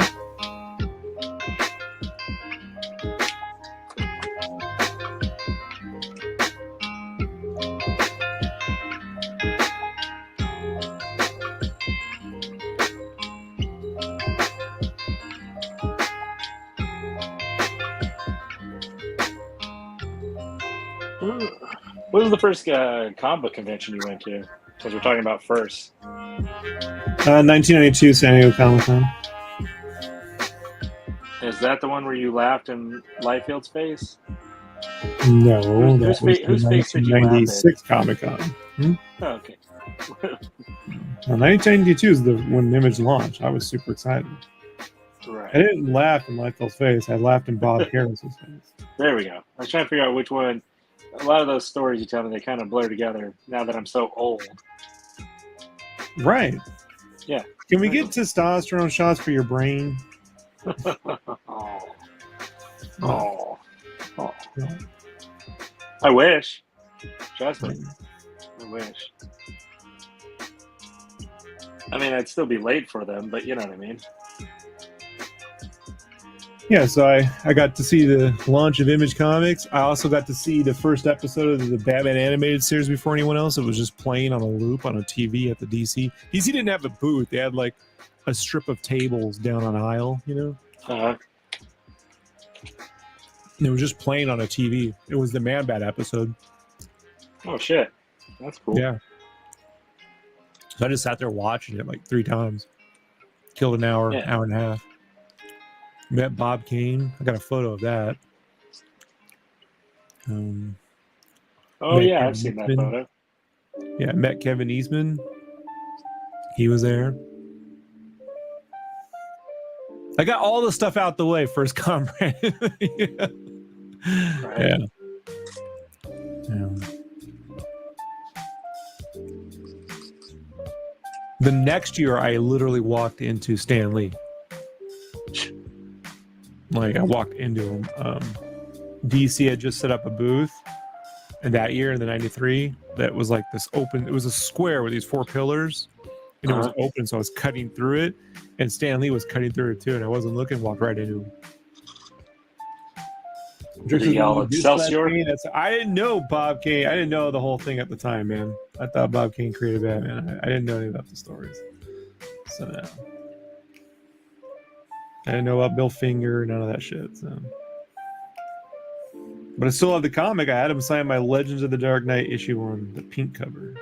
Speaker 2: What was the first comic book convention you went to? Because we're talking about first.
Speaker 1: 1992 San Diego Comic-Con.
Speaker 2: Is that the one where you laughed in Lightfield's face?
Speaker 1: No, that
Speaker 2: Whose
Speaker 1: was
Speaker 2: face
Speaker 1: the
Speaker 2: did you laugh at?
Speaker 1: 1996 Comic Con.
Speaker 2: Oh, okay.
Speaker 1: Well, 1992 is when Image launched. I was super excited. I
Speaker 2: Right.
Speaker 1: didn't laugh in Liefeld's face. I laughed in Bob Harris's face.
Speaker 2: There we go. I was trying to figure out which one. A lot of those stories you tell me, they kind of blur together now that I'm so old.
Speaker 1: Right.
Speaker 2: Yeah.
Speaker 1: Can we get testosterone shots for your brain?
Speaker 2: Oh.
Speaker 1: No.
Speaker 2: Oh.
Speaker 1: No.
Speaker 2: I wish. Trust me. I wish. I mean, I'd still be late for them, but you know what I mean.
Speaker 1: Yeah, so I got to see the launch of Image Comics. I also got to see the first episode of the Batman animated series before anyone else. It was just playing on a loop on a TV at the DC. DC didn't have a booth. They had like a strip of tables down on aisle, you know?
Speaker 2: Uh-huh.
Speaker 1: And it was just playing on a TV. It was the Man-Bat episode.
Speaker 2: Oh, shit. That's cool.
Speaker 1: Yeah. So I just sat there watching it like 3 times. Killed an hour, hour and a half. Met Bob Kane. I got a photo of that.
Speaker 2: Oh, yeah, I've seen that photo.
Speaker 1: Yeah, met Kevin Eastman. He was there. I got all the stuff out the way, first comrade. Yeah.
Speaker 2: Right.
Speaker 1: Yeah. The next year, I literally walked into Stan Lee. Like, I walked into him. DC had just set up a booth. And that year, in the 93, that was like this open, it was a square with these 4 pillars. And it was open, so I was cutting through it. And Stan Lee was cutting through it too. And I wasn't looking, walked right into him.
Speaker 2: Did he yell Excelsior?
Speaker 1: I didn't know Bob Kane. I didn't know the whole thing at the time, man. I thought Bob Kane created Batman. I didn't know anything about the stories. So, no. I didn't know about Bill Finger, none of that shit. So. But I still have the comic. I had him sign my Legends of the Dark Knight issue on the pink cover.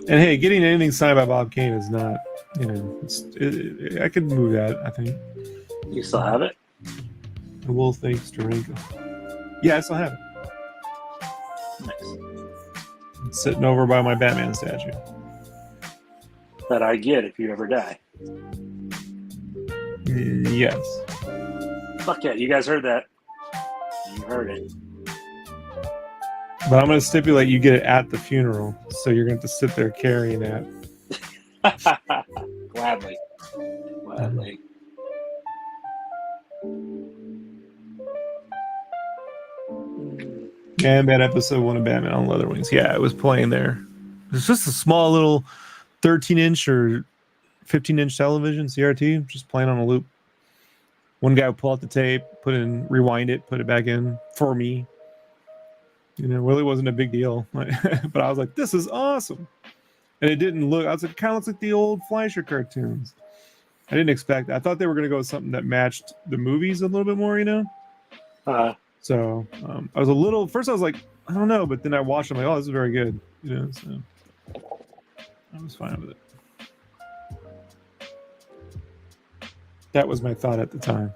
Speaker 1: And hey, getting anything signed by Bob Kane is not, you know, I could move that, I think.
Speaker 2: You still have it?
Speaker 1: The Wolf thanks to Ringo. Yeah, I still have it.
Speaker 2: Nice.
Speaker 1: It's sitting over by my Batman statue.
Speaker 2: That I get if you ever die.
Speaker 1: Yes.
Speaker 2: Fuck yeah, you guys heard that. You heard it.
Speaker 1: But I'm going to stipulate you get it at the funeral, so you're going to have to sit there carrying that.
Speaker 2: Gladly. Gladly.
Speaker 1: And that episode 1 of Batman on Leather Wings. Yeah, it was playing there. It's just a small little 13-inch or 15-inch television, CRT, just playing on a loop. One guy would pull out the tape, rewind it, put it back in for me. You know, it really wasn't a big deal. But I was like, this is awesome. And it didn't look, I was like, it kind of looks like the old Fleischer cartoons. I didn't expect that. I thought they were going to go with something that matched the movies a little bit more, you know? So I was a little, first I was like, I don't know. But then I watched them, like, oh, this is very good. You know, so I was fine with it. That was my thought at the time.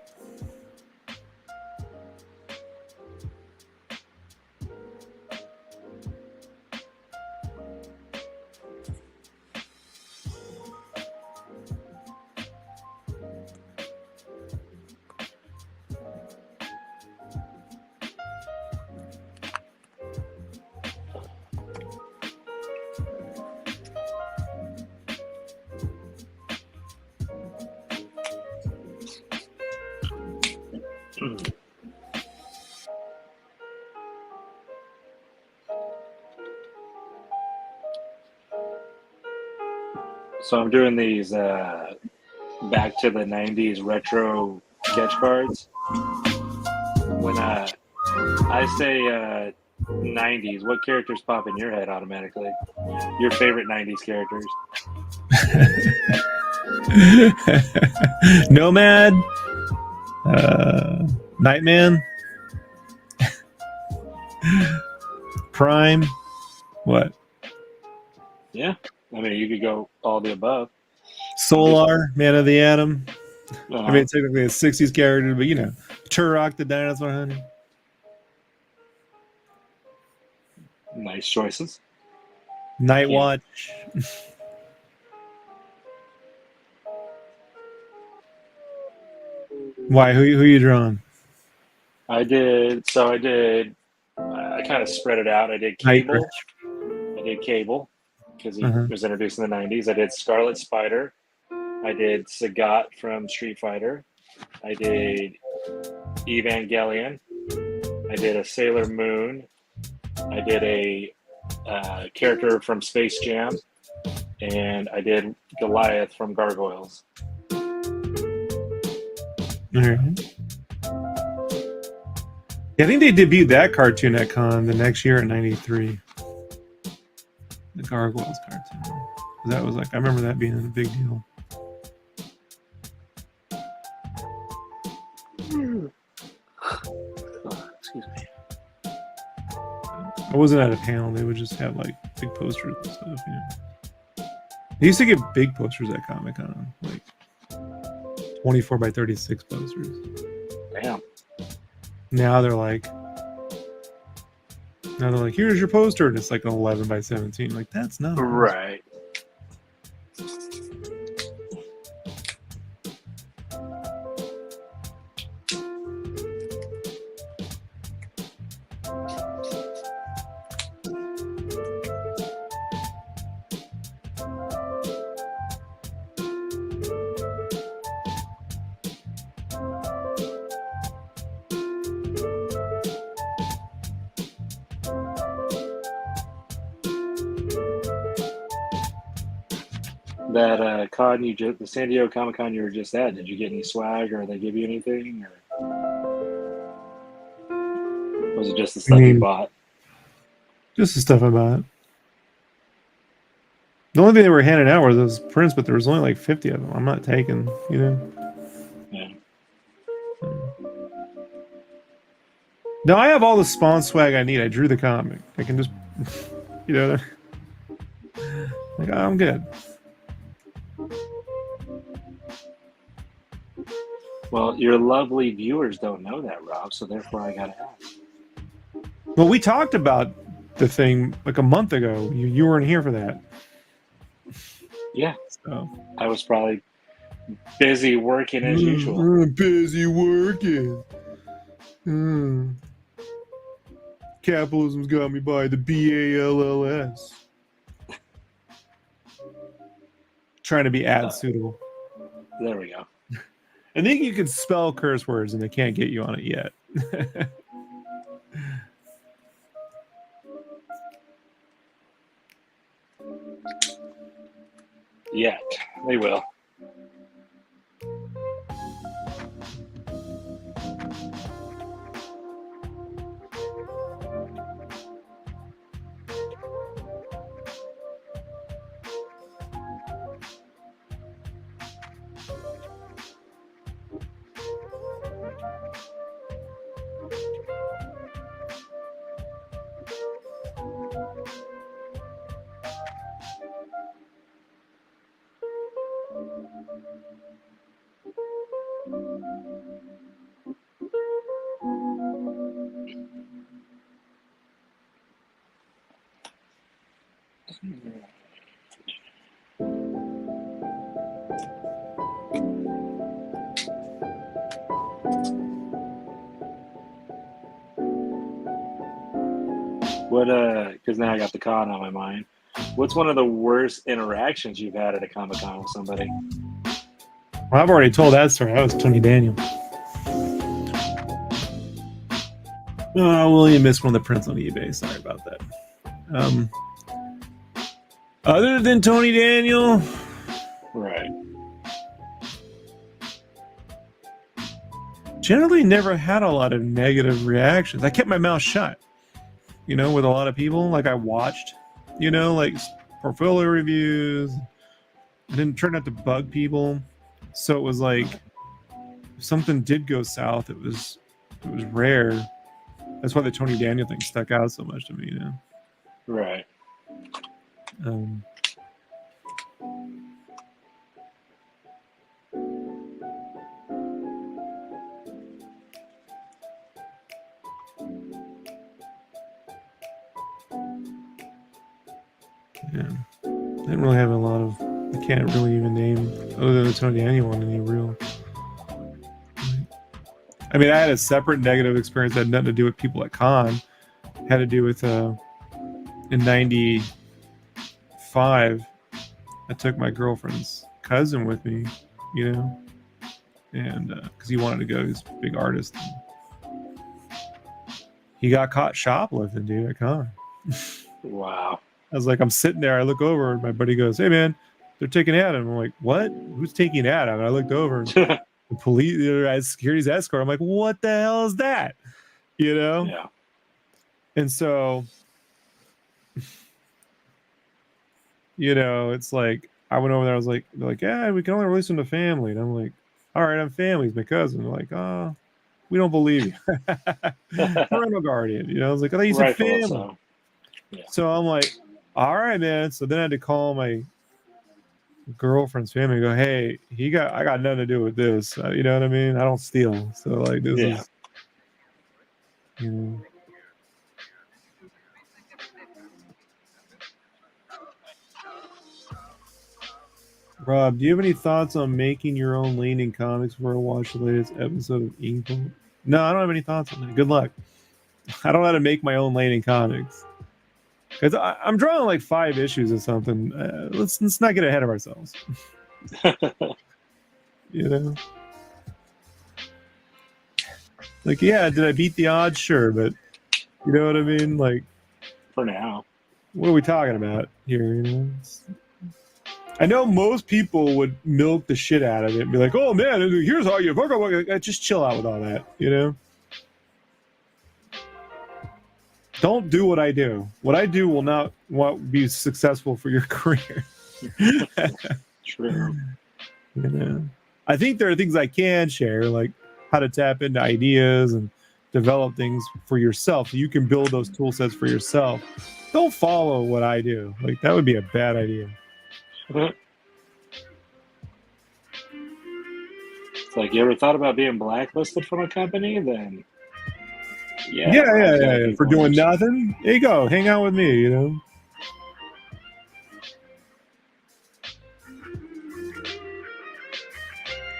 Speaker 2: So I'm doing these back to the 90s retro sketch cards. When I say 90s, what characters pop in your head automatically? Your favorite 90s characters?
Speaker 1: Nomad, Nightman, Prime, what?
Speaker 2: Yeah, I mean, you could go all the above.
Speaker 1: Solar, Man of the Atom. I mean, technically a 60s character, but Turok the Dinosaur Hunter.
Speaker 2: Nice choices.
Speaker 1: Night
Speaker 2: Yeah.
Speaker 1: Watch. Why? Who you drawing?
Speaker 2: I kind of spread it out. I did
Speaker 1: Nightcrawler.
Speaker 2: Cable because he
Speaker 1: Uh-huh.
Speaker 2: was introduced in the 90s. I did Scarlet Spider. I did Sagat from Street Fighter. I did Evangelion. I did a Sailor Moon. I did a character from Space Jam. And I did Goliath from Gargoyles.
Speaker 1: Yeah, I think they debuted that cartoon at Con the next year in '93. The Gargoyles cartoon. That was I remember that being a big deal.
Speaker 2: Excuse me.
Speaker 1: I wasn't at a panel. They would just have big posters and stuff. They used to get big posters at Comic Con, 24 by 36 posters.
Speaker 2: Damn.
Speaker 1: Now they're like, here's your poster, and it's 11 by 17. That's not
Speaker 2: right. That con the San Diego Comic Con you were just at, did you get any swag or they give you anything, or was it just the stuff you bought?
Speaker 1: Just the stuff I bought. The only thing they were handing out were those prints, but there was only 50 of them. I'm not taking,
Speaker 2: Yeah.
Speaker 1: No, I have all the Spawn swag I need. I drew the comic. I can just, I'm good.
Speaker 2: Well, your lovely viewers don't know that, Rob, so therefore I gotta ask.
Speaker 1: Well, we talked about the thing a month ago. You weren't here for that.
Speaker 2: Yeah.
Speaker 1: So
Speaker 2: I was probably busy working as usual.
Speaker 1: Busy working. Capitalism's got me by the BALLS. Trying to be ad suitable.
Speaker 2: There we go.
Speaker 1: I think you can spell curse words and they can't get you on it yet.
Speaker 2: Yet. They will. What because now I got the con on my mind. What's one of the worst interactions you've had at a Comic Con with somebody?
Speaker 1: Well, I've already told that story. That was Tony Daniel. Oh, well, you missed one of the prints on eBay. Sorry about that. Other than Tony Daniel,
Speaker 2: Right.
Speaker 1: generally never had a lot of negative reactions. I kept my mouth shut, with a lot of people. I watched, portfolio reviews. I didn't try not to bug people. So it was if something did go south, it was rare. That's why the Tony Daniel thing stuck out so much to me,
Speaker 2: Right.
Speaker 1: Yeah. I didn't really have a lot of. I can't really even name other than Tony anyone any real. I mean, I had a separate negative experience that had nothing to do with people at con. It had to do with in '95. I took my girlfriend's cousin with me, you know, and because he wanted to go, he's a big artist. He got caught shoplifting, dude, at con.
Speaker 2: Wow.
Speaker 1: I was like, I'm sitting there, I look over, and my buddy goes, "Hey, man, they're taking Adam." I'm like, "What? Who's taking Adam?" And I looked over, and the police, security's escort. I'm like, "What the hell is that?" You know?
Speaker 2: Yeah.
Speaker 1: And so, you know, it's like I went over there. I was like, they're like, "Yeah, we can only release him to family." And I'm like, "All right, I'm family. He's my cousin." They're like, "Oh, we don't believe you." Parental guardian, you know. I was like, "Oh, he's a
Speaker 2: Rightfully
Speaker 1: family."
Speaker 2: so. Yeah.
Speaker 1: So I'm like, "All right, man." So then I had to call my girlfriend's family and go, "Hey, I got nothing to do with this. You know what I mean? I don't steal." So like, this is, you know. Rob, do you have any thoughts on making your own lane in comics before I watch the latest episode of Inkle? No, I don't have any thoughts on that. Good luck. I don't know how to make my own lane in comics because I'm drawing like 5 issues or something. Let's not get ahead of ourselves. You know, like, yeah, did I beat the odds? Sure, but you know what I mean. Like,
Speaker 2: For now.
Speaker 1: what are we talking about here? You know. I know most people would milk the shit out of it and be like, "Oh man, here's how you fuck up." Just chill out with all that, you know. Don't do what I do. What I do will not be successful for your career.
Speaker 2: True.
Speaker 1: You know, I think there are things I can share, like how to tap into ideas and develop things for yourself. So you can build those tool sets for yourself. Don't follow what I do. Like, that would be a bad idea.
Speaker 2: It's like, you ever thought about being blacklisted from a company? Then
Speaker 1: Yeah. For doing nothing, there you go. Hang out with me, you know.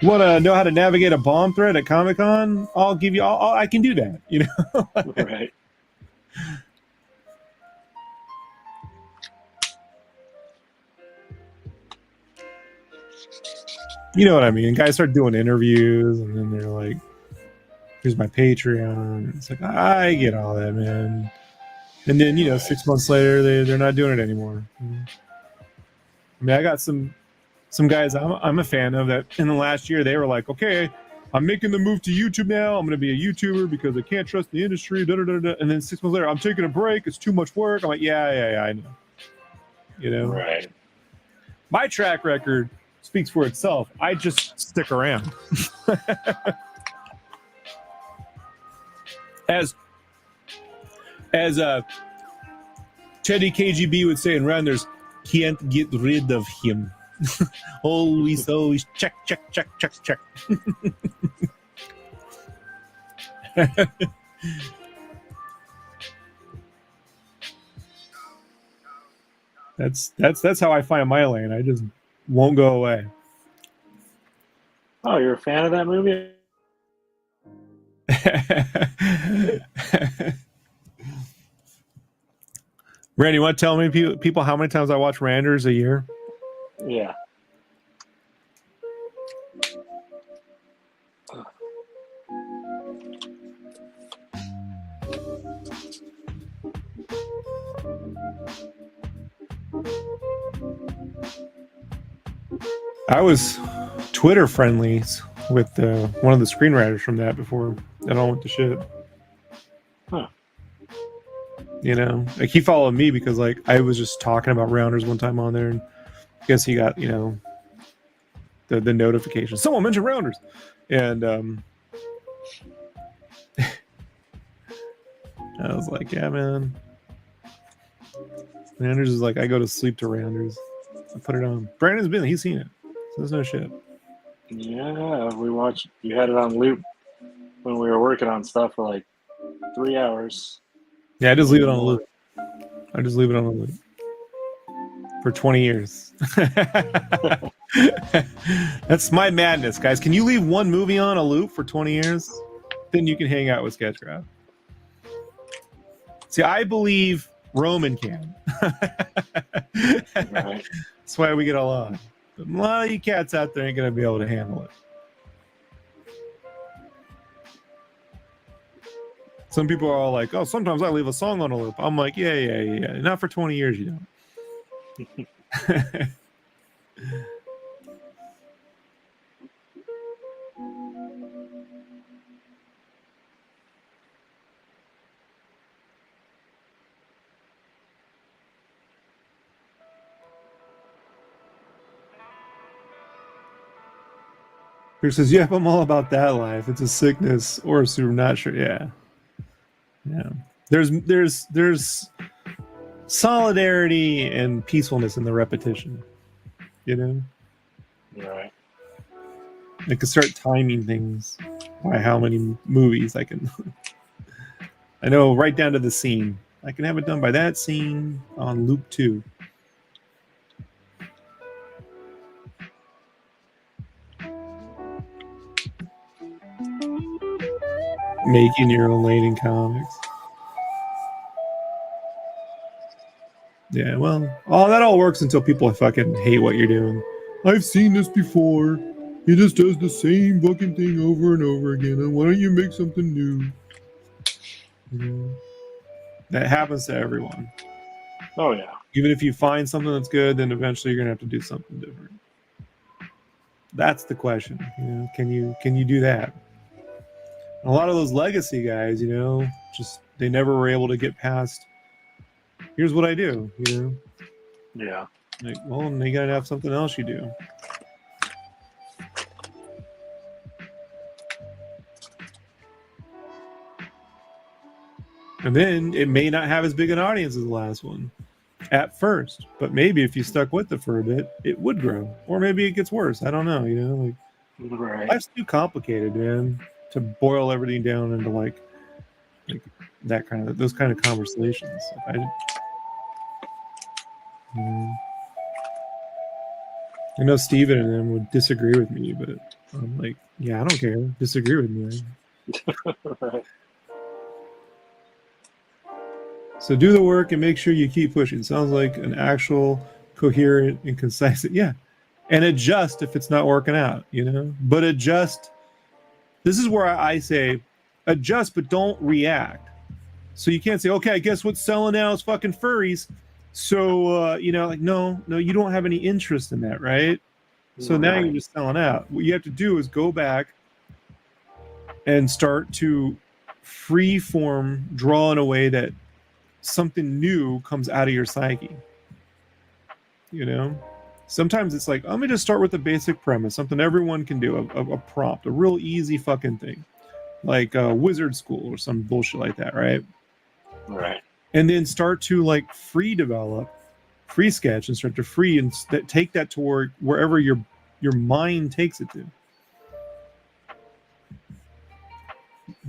Speaker 1: You want to know how to navigate a bomb threat at Comic-Con? I'll give you. I can do that. You know.
Speaker 2: Right.
Speaker 1: You know what I mean? Guys start doing interviews, and then they're like, "Here's my Patreon." It's like, I get all that, man. And then, you know, 6 months later, they're not doing it anymore. I mean, I got some guys I'm a fan of that in the last year, they were like, "Okay, I'm making the move to YouTube now. I'm going to be a YouTuber because I can't trust the industry." And then 6 months later, "I'm taking a break. It's too much work." I'm like, yeah, I know. You know,
Speaker 2: Right.
Speaker 1: My track record speaks for itself. I just stick around. As Teddy KGB would say in Rounders, can't get rid of him. always check. That's how I find my lane. I just won't go away.
Speaker 2: Oh, you're a fan of that movie?
Speaker 1: Randy, you want to tell me, people, how many times I watch Randers a year?
Speaker 2: Yeah.
Speaker 1: I was Twitter friendly with one of the screenwriters from that before it all went to shit.
Speaker 2: Huh.
Speaker 1: You know, like, he followed me because, like, I was just talking about Rounders one time on there, and I guess he got, you know, the notification. Someone mentioned Rounders, and I was like, yeah, man. Rounders is like, I go to sleep to Rounders. I put it on. Brandon's he's seen it. So there's no shit.
Speaker 2: Yeah, we watched. You had it on loop when we were working on stuff for like 3 hours.
Speaker 1: Yeah, I just leave it on a loop. I just leave it on a loop. for 20 years. That's my madness, guys. Can you leave one movie on a loop for 20 years? Then you can hang out with Sketchcraft. See, I believe Roman can.
Speaker 2: Right.
Speaker 1: That's why we get along. But a lot of you cats out there ain't going to be able to handle it. Some people are all like, oh, sometimes I leave a song on a loop. I'm like, yeah. Not for 20 years, you don't. Who says, yep, I'm all about that life. It's a sickness or a super, not sure. Yeah. There's solidarity and peacefulness in the repetition. You know?
Speaker 2: Right.
Speaker 1: I can start timing things by how many movies I can. I know right down to the scene. I can have it done by that scene on loop 2. Making your own lane in comics. Yeah, well, that all works until people fucking hate what you're doing. I've seen this before. He just does the same fucking thing over and over again. And why don't you make something new? You know, that happens to everyone.
Speaker 2: Oh yeah.
Speaker 1: Even if you find something that's good, then eventually you're gonna have to do something different. That's the question. You know, can you do that? And a lot of those legacy guys, you know, just they never were able to get past. Here's what I do. You know.
Speaker 2: Yeah.
Speaker 1: Like, well, you gotta have something else you do. And then it may not have as big an audience as the last one at first, but maybe if you stuck with it for a bit, it would grow. Or maybe it gets worse. I don't know, you know, like
Speaker 2: Right.
Speaker 1: life's too complicated, man, to boil everything down into like that kind of those kind of conversations. I know Steven and them would disagree with me, but I'm like, yeah, I don't care. Disagree with me.
Speaker 2: Right.
Speaker 1: So do the work and make sure you keep pushing. Sounds like an actual coherent and concise. Yeah. And adjust if it's not working out, you know? But adjust. This is where I say adjust, but don't react. So you can't say, okay, I guess what's selling now is fucking furries. So, you know, like, no, you don't have any interest in that, right? So now you're just selling out. What you have to do is go back and start to free form, draw in a way that something new comes out of your psyche. You know? Sometimes it's like, let me just start with the basic premise, something everyone can do, a prompt, a real easy fucking thing. Like Wizard School or some bullshit like that, right?
Speaker 2: Right.
Speaker 1: And then start to like free develop, free sketch, and start to free and take that to wherever your mind takes it to.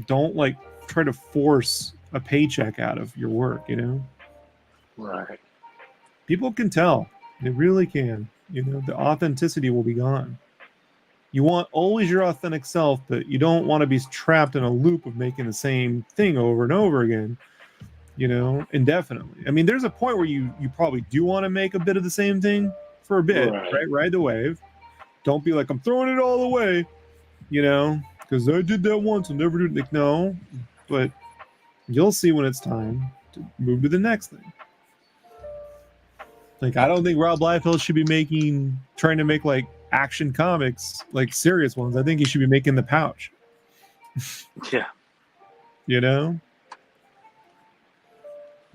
Speaker 1: Don't like try to force a paycheck out of your work, you know?
Speaker 2: Right.
Speaker 1: People can tell. They really can. You know, the authenticity will be gone. You want always your authentic self, but you don't want to be trapped in a loop of making the same thing over and over again, you know, indefinitely. I mean, there's a point where you probably do want to make a bit of the same thing for a bit, right? Ride the wave. Don't be like, I'm throwing it all away, you know, because I did that once and never did. Like, no, but you'll see when it's time to move to the next thing. Like, I don't think Rob Liefeld should be trying to make like action comics, like serious ones. I think he should be making The Pouch.
Speaker 2: Yeah.
Speaker 1: You know?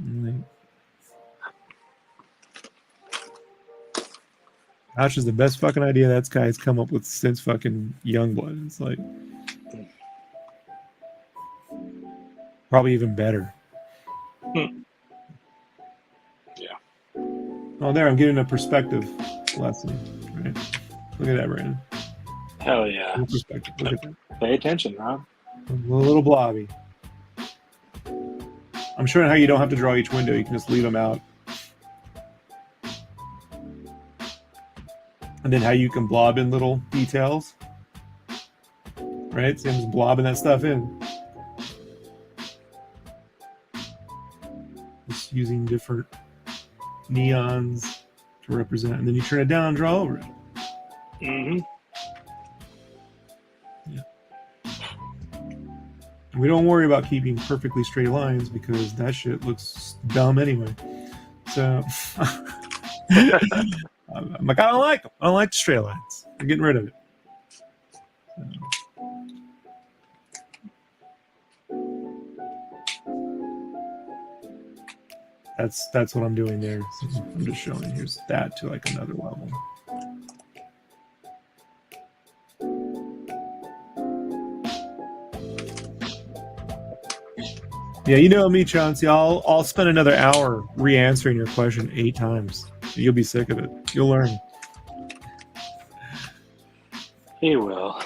Speaker 1: Like, Pouch is the best fucking idea that guy's come up with since fucking Youngblood. It's like probably even better.
Speaker 2: Yeah.
Speaker 1: Oh, there, I'm getting a perspective lesson. Right? Look at that, Brandon.
Speaker 2: Hell yeah.
Speaker 1: Perspective. Look at that.
Speaker 2: Pay attention, Rob.
Speaker 1: A little blobby. I'm showing how you don't have to draw each window. You can just leave them out. And then how you can blob in little details. Right? So I'm just blobbing that stuff in. Just using different neons to represent. And then you turn it down and draw over it.
Speaker 2: Mm-hmm.
Speaker 1: Yeah. We don't worry about keeping perfectly straight lines because that shit looks dumb anyway. So I'm like, I don't like them. I don't like the straight lines. I'm getting rid of it. So that's what I'm doing there. So I'm just showing here's that to like another level. Yeah, you know me, Chauncey. I'll spend another hour re-answering your question 8 times. You'll be sick of it. You'll learn.
Speaker 2: He will.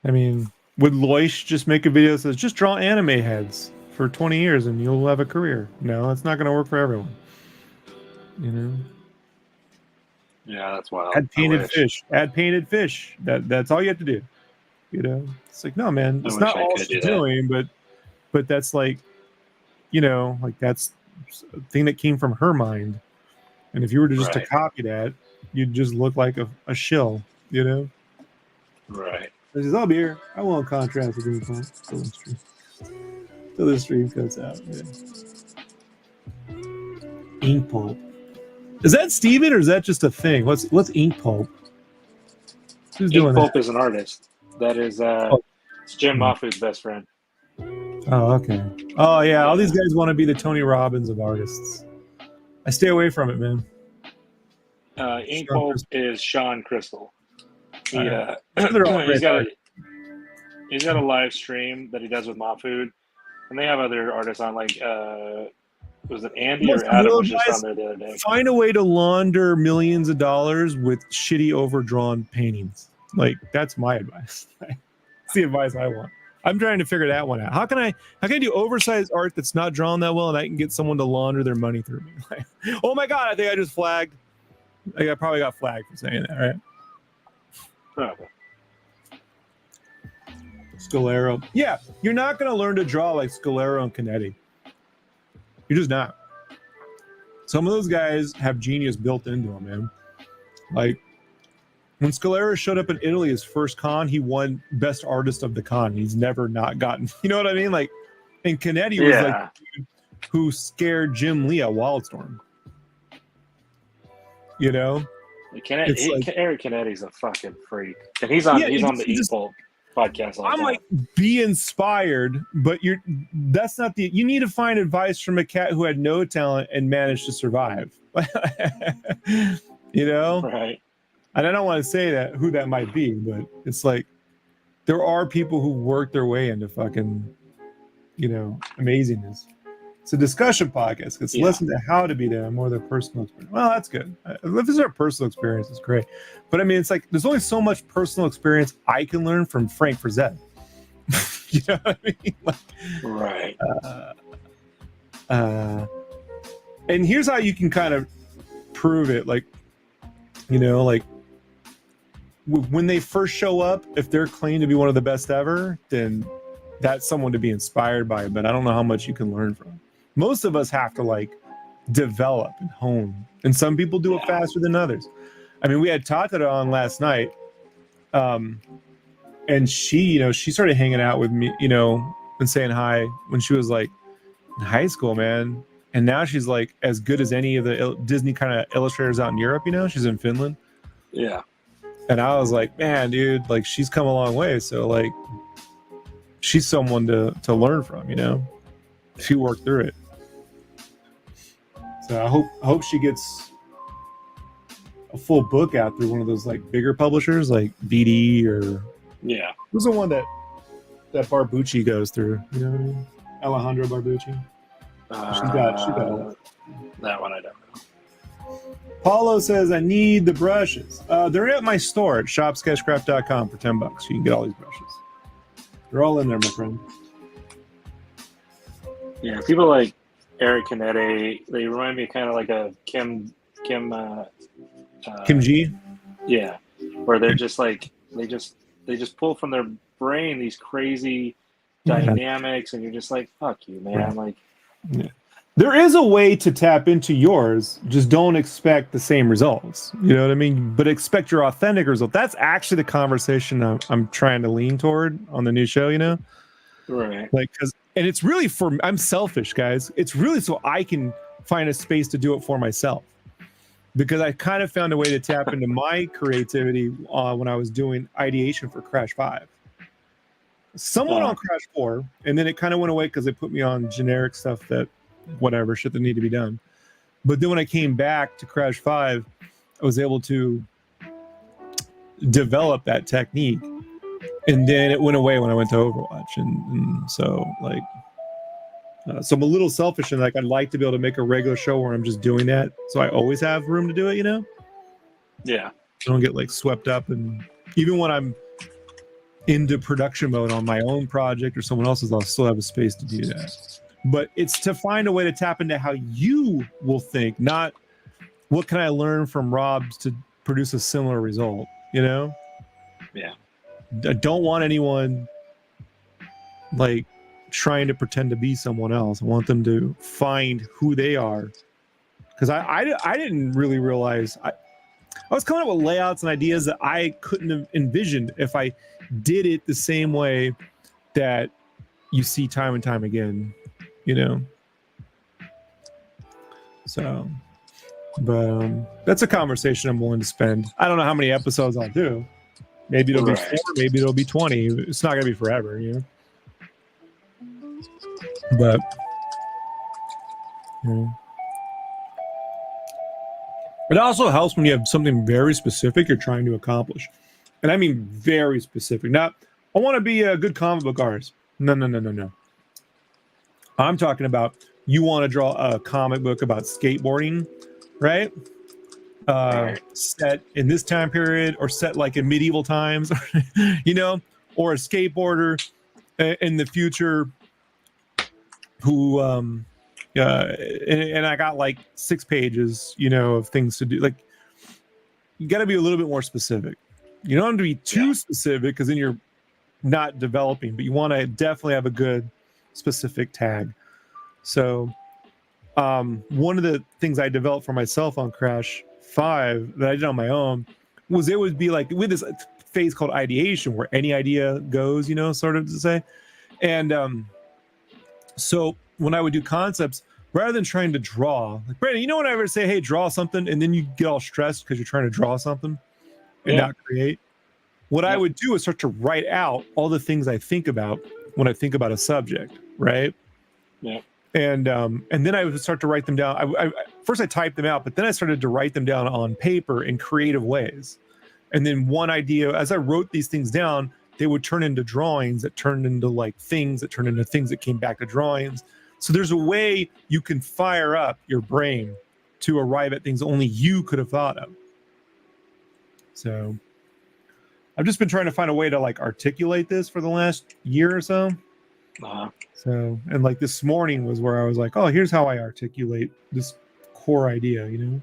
Speaker 1: I mean, would Loish just make a video that says, just draw anime heads for 20 years and you'll have a career? No, that's not going to work for everyone. You know?
Speaker 2: Yeah, that's wild.
Speaker 1: Add painted fish. Add painted fish. That's all you have to do. You know? It's like, no, man. It's not all she's doing, but that's like, you know, like that's a thing that came from her mind. And if you were to just to copy that, you'd just look like a shill, you know?
Speaker 2: Right.
Speaker 1: This is, I'll be here. I won't contrast with green plant. Till the stream cuts out. Yeah. Ink pulp. Is that Steven or is that just a thing? What's ink pulp? Who's doing that?
Speaker 2: Ink pulp is an artist. That is it's Jim Mahfoud's best friend.
Speaker 1: Oh, okay. Oh yeah, all these guys want to be the Tony Robbins of artists. I stay away from it, man.
Speaker 2: Ink pulp is Sean Crystal. He, he's got a live stream that he does with Mahfoud, and they have other artists on, like was it Andy or Adam was just on there the other day.
Speaker 1: Find a way to launder millions of dollars with shitty overdrawn paintings. Like, that's my advice. That's the advice I want. I'm trying to figure that one out. How can I do oversized art that's not drawn that well and I can get someone to launder their money through me? Like, oh my god, I think I just flagged. I probably got flagged for saying that, right?
Speaker 2: Probably.
Speaker 1: Scalero. Yeah, you're not going to learn to draw like Scalero and Canetti. You're just not. Some of those guys have genius built into them, man. Like, when Scalero showed up in Italy, his first con, he won Best Artist of the Con. He's never not gotten, you know what I mean? Like, and Canetti was like the dude who scared Jim Lee at Wildstorm. You know?
Speaker 2: Eric Canetti's a fucking freak. And he's on the Ink Pulp podcast all the time.
Speaker 1: I'm like, be inspired, but that's not you need to find advice from a cat who had no talent and managed to survive. You know?
Speaker 2: Right.
Speaker 1: And I don't want to say who that might be, but it's like there are people who work their way into fucking, you know, amazingness. It's a discussion podcast. It's less into how to be there, more their personal experience. Well, that's good. If it's our personal experience, it's great. But I mean, it's like there's only so much personal experience I can learn from Frank Frazetta. You know what I mean? Like,
Speaker 2: right.
Speaker 1: And here's how you can kind of prove it. Like, you know, like when they first show up, if they're claimed to be one of the best ever, then that's someone to be inspired by. But I don't know how much you can learn from. Most of us have to like develop and hone, and some people do it faster than others. I mean, we had Tata on last night, and she, you know, she started hanging out with me, you know, and saying hi when she was like in high school, man. And now she's like as good as any of the Disney kind of illustrators out in Europe. You know, she's in Finland.
Speaker 2: Yeah.
Speaker 1: And I was like, man, dude, like she's come a long way. So like, she's someone to learn from. You know, she worked through it. So I hope she gets a full book out through one of those like bigger publishers like BD or who's the one that Barbucci goes through, you know what I mean? Alejandro Barbucci. She's got
Speaker 2: that one I don't know.
Speaker 1: Paulo says, I need the brushes. They're at my store at shopsketchcraft.com for $10. You can get all these brushes. They're all in there, my friend.
Speaker 2: Yeah, people like Eric Canetti, they remind me kind of like a Kim
Speaker 1: G?
Speaker 2: Yeah, where they're just like, they just pull from their brain these crazy dynamics, and you're just like, fuck you, man. Like,
Speaker 1: there is a way to tap into yours. Just don't expect the same results. You know what I mean? But expect your authentic result. That's actually the conversation I'm trying to lean toward on the new show, you know?
Speaker 2: right.
Speaker 1: Like, and it's really I'm selfish, guys. It's really so I can find a space to do it for myself. Because I kind of found a way to tap into my creativity when I was doing ideation for Crash 5. Somewhat on Crash 4, and then it kind of went away because they put me on generic stuff that, whatever, shit that needed to be done. But then when I came back to Crash 5, I was able to develop that technique. And then it went away when I went to Overwatch. And so, like, so I'm a little selfish and like I'd like to be able to make a regular show where I'm just doing that, so I always have room to do it, you know?
Speaker 2: Yeah.
Speaker 1: I don't get like swept up, and even when I'm into production mode on my own project or someone else's, I'll still have a space to do that. But it's to find a way to tap into how you will think, not what can I learn from Rob's to produce a similar result, you know?
Speaker 2: Yeah.
Speaker 1: I don't want anyone like trying to pretend to be someone else. I want them to find who they are, because I didn't really realize I was coming up with layouts and ideas that I couldn't have envisioned if I did it the same way that you see time and time again, you know. So, but that's a conversation I'm willing to spend. I don't know how many episodes I'll do. Maybe it'll be 4, maybe it'll be 20. It's not gonna be forever, you know. But it also helps when you have something very specific you're trying to accomplish. And I mean very specific. Not, I want to be a good comic book artist. No. I'm talking about you want to draw a comic book about skateboarding, right? Set in this time period, or set like in medieval times, you know, or a skateboarder in the future who and I got like 6 pages, you know, of things to do. Like, you got to be a little bit more specific. You don't have to be too specific, because then you're not developing, but you want to definitely have a good specific tag. So one of the things I developed for myself on Crash 5 that I did on my own was it would be like with this phase called ideation, where any idea goes, you know, sort of to say. And so when I would do concepts, rather than trying to draw, like, Brandon, you know, when I ever say, hey, draw something, and then you get all stressed because you're trying to draw something and not create, what I would do is start to write out all the things I think about when I think about a subject, right?
Speaker 2: Yeah.
Speaker 1: And then I would start to write them down. First I typed them out, but then I started to write them down on paper in creative ways. And then one idea, as I wrote these things down, they would turn into drawings that turned into like things that turned into things that came back to drawings. So there's a way you can fire up your brain to arrive at things only you could have thought of. So I've just been trying to find a way to like articulate this for the last year or so. So, and like this morning was where I was like, oh, here's how I articulate this core idea, you know?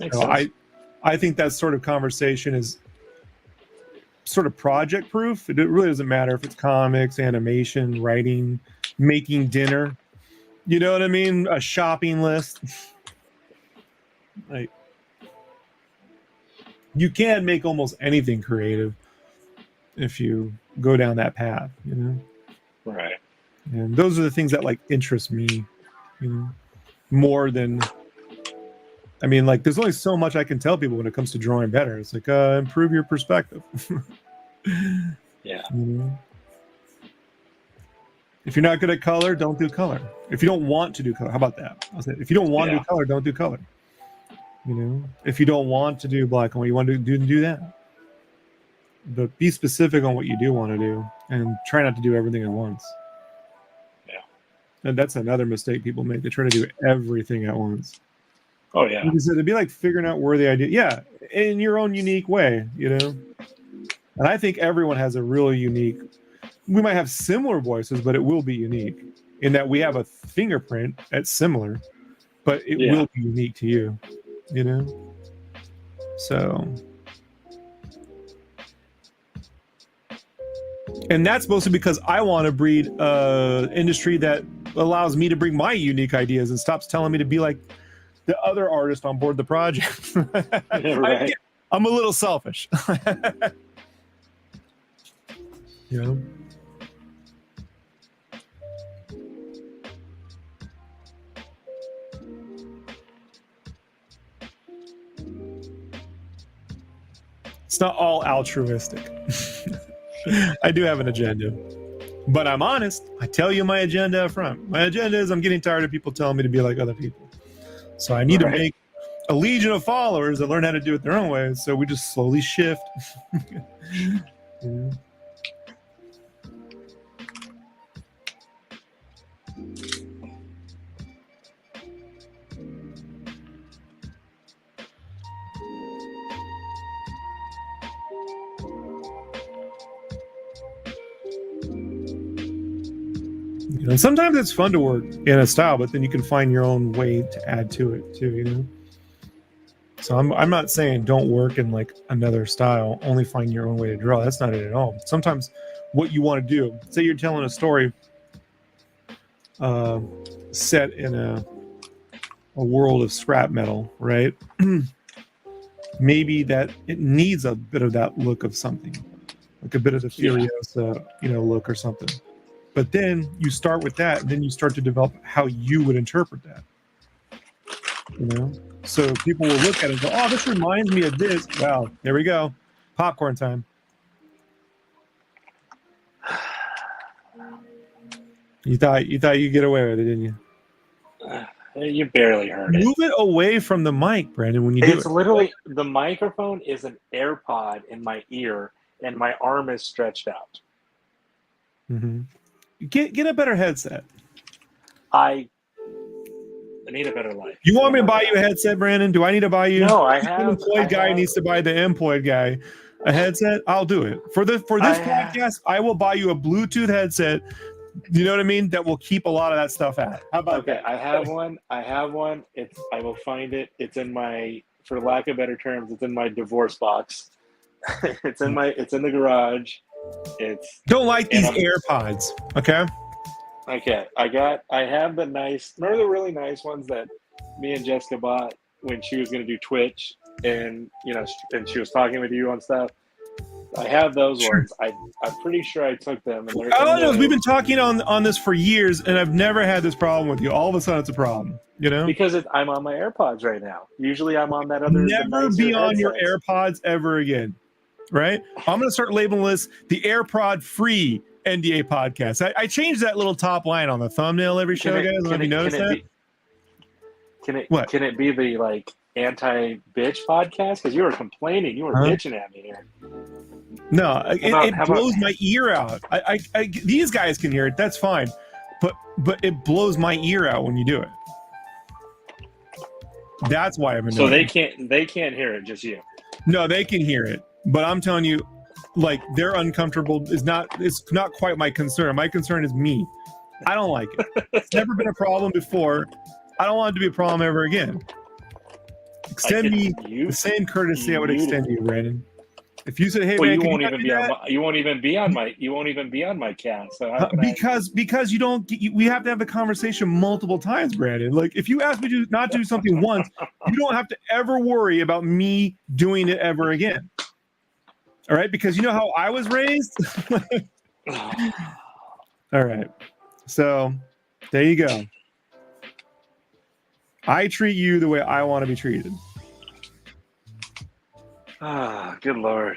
Speaker 2: Makes
Speaker 1: So
Speaker 2: sense.
Speaker 1: I think that sort of conversation is sort of project proof. It really doesn't matter if it's comics, animation, writing, making dinner. You know what I mean? A shopping list. Like, you can make almost anything creative if you go down that path, you know?
Speaker 2: Right.
Speaker 1: And those are the things that like interest me, you know, more than, I mean, like, there's only so much I can tell people when it comes to drawing better. It's like, improve your perspective.
Speaker 2: Yeah.
Speaker 1: You know? If you're not good at color, don't do color. If you don't want to do color, how about that? I'll say, if you don't want to do color, don't do color. You know, if you don't want to do black and white, you want to do that. But be specific on what you do want to do, and try not to do everything at once. And that's another mistake people make. They try to do everything at once.
Speaker 2: Oh yeah.
Speaker 1: Because it'd be like figuring out where the idea, yeah, in your own unique way, you know. And I think everyone has a really unique. We might have similar voices, but it will be unique in that we have a fingerprint that's similar, but it will be unique to you, you know. So, and that's mostly because I want to breed industry that allows me to bring my unique ideas and stops telling me to be like the other artist on board the project.
Speaker 2: Right.
Speaker 1: I'm a little selfish. You know? It's not all altruistic. I do have an agenda. But I'm honest. I tell you my agenda up front. My agenda is I'm getting tired of people telling me to be like other people. So I need to make a legion of followers that learn how to do it their own way. So we just slowly shift. Yeah. And sometimes it's fun to work in a style, but then you can find your own way to add to it too, you know? So I'm not saying don't work in like another style, only find your own way to draw. That's not it at all. Sometimes what you want to do, say you're telling a story set in a world of scrap metal, right? Maybe that it needs a bit of that look of something, like a bit of the Furiosa, look or something. But then you start with that, and then you start to develop how you would interpret that. You know, so people will look at it and go, "Oh, this reminds me of this." Wow, there we go, popcorn time. You thought you'd get away with it, didn't you?
Speaker 2: You barely heard it.
Speaker 1: Move it away from the mic, Brandon. When you do it,
Speaker 2: it's literally the microphone is an AirPod in my ear, and my arm is stretched out.
Speaker 1: Mm-hmm. Get a better headset.
Speaker 2: I need a better life.
Speaker 1: You want me to buy you a headset, Brandon? Do I need to buy you?
Speaker 2: No, I have.
Speaker 1: The employed guy needs to buy the employed guy a headset. I'll do it for this podcast. I will buy you a Bluetooth headset. You know what I mean? That will keep a lot of that stuff out. How about that?
Speaker 2: I have one. I will find it. It's in my, for lack of better terms, it's in my divorce box. It's in the garage.
Speaker 1: Don't like these AirPods, okay?
Speaker 2: Okay, I have the nice, remember the really nice ones that me and Jessica bought when she was going to do Twitch, and and she was talking with you on stuff. I have those ones. I'm pretty sure I took them. And
Speaker 1: we've been talking on this for years, and I've never had this problem with you. All of a sudden, it's a problem. You know, because
Speaker 2: I'm on my AirPods right now. Usually, I'm on that other.
Speaker 1: Never be on your AirPods ever again. Right? I'm going to start labeling this the AirPod free NDA podcast. I changed that little top line on the thumbnail every show, guys. Have you noticed that?
Speaker 2: Can it be the like anti-bitch podcast? Because you were complaining, you were bitching at me here.
Speaker 1: No, it blows my ear out. These guys can hear it. That's fine, but it blows my ear out when you do it. That's why I'm annoyed.
Speaker 2: So they can't hear it, just you.
Speaker 1: No, they can hear it. But I'm telling you, like, they're uncomfortable. It's not quite my concern. My concern is me. I don't like it. It's never been a problem before. I don't want it to be a problem ever again. Extend me the same courtesy I would extend to you, Brandon. If you said, "Hey, man,
Speaker 2: you won't even be on my cast." So
Speaker 1: because you don't. We have to have the conversation multiple times, Brandon. Like, if you ask me to not do something once, you don't have to ever worry about me doing it ever again. All right, because you know how I was raised. All right, so there you go. I treat you the way I want to be treated.
Speaker 2: Good Lord.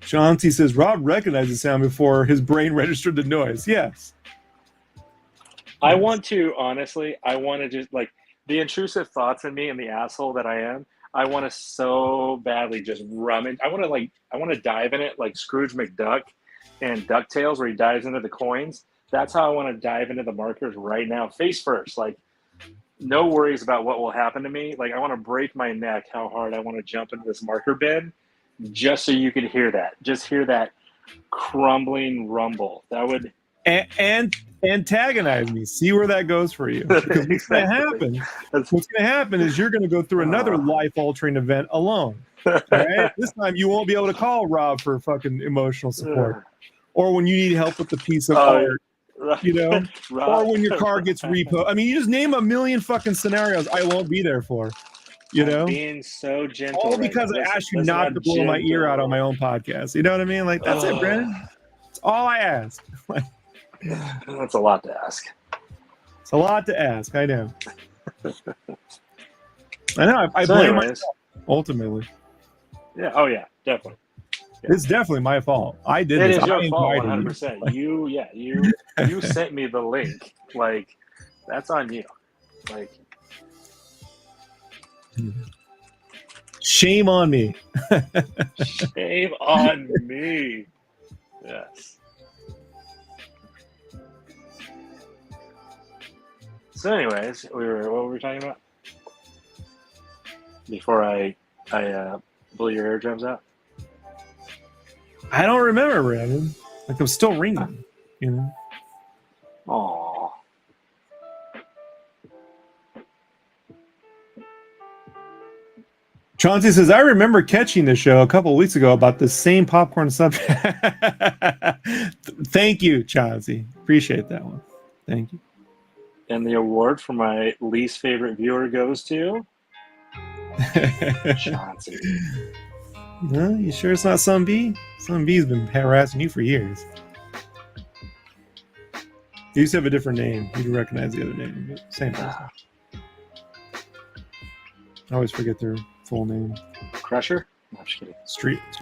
Speaker 1: Chauncey says Rob recognized the sound before his brain registered the noise. Yes.
Speaker 2: I want to just like the intrusive thoughts in me and the asshole that I am. I want to so badly just rummage. I want to dive in it like Scrooge McDuck and DuckTales, where he dives into the coins. That's how I want to dive into the markers right now, face first. Like, no worries about what will happen to me. Like, I want to break my neck how hard I want to jump into this marker bin just so you can hear that. Just hear that crumbling rumble. That would...
Speaker 1: And antagonize me. See where that goes for you. Because what's going to happen? What's going to happen is you're going to go through another life-altering event alone. All right? This time you won't be able to call Rob for fucking emotional support, or when you need help with the piece of art, you know, or when your car gets repo. I mean, you just name a million fucking scenarios I won't be there for. You know,
Speaker 2: I'm being so gentle.
Speaker 1: All because I asked you not to blow my ear out on my own podcast. You know what I mean? Like, that's it, Brandon. That's all I ask.
Speaker 2: That's a lot to ask.
Speaker 1: It's a lot to ask. I know. I know. I blame myself ultimately.
Speaker 2: Yeah. Oh yeah. Definitely. Yeah.
Speaker 1: It's definitely my fault. I did
Speaker 2: it
Speaker 1: this.
Speaker 2: Is your
Speaker 1: I
Speaker 2: fault. 100%. You sent me the link. Like, that's on you. Like,
Speaker 1: shame on me.
Speaker 2: Shame on me. Yes. So, anyways, what were we talking about? Before I blew your eardrums out?
Speaker 1: I don't remember, Brandon. Like, I'm still ringing, you know?
Speaker 2: Aww.
Speaker 1: Chauncey says, I remember catching the show a couple of weeks ago about the same popcorn subject. Thank you, Chauncey. Appreciate that one. Thank you.
Speaker 2: And the award for my least favorite viewer goes to Chauncey.
Speaker 1: No, you sure it's not Some B? Some B's been harassing you for years. He used to have a different name. You'd recognize the other name, but same person. I always forget their full name.
Speaker 2: Crusher? No, I'm just kidding.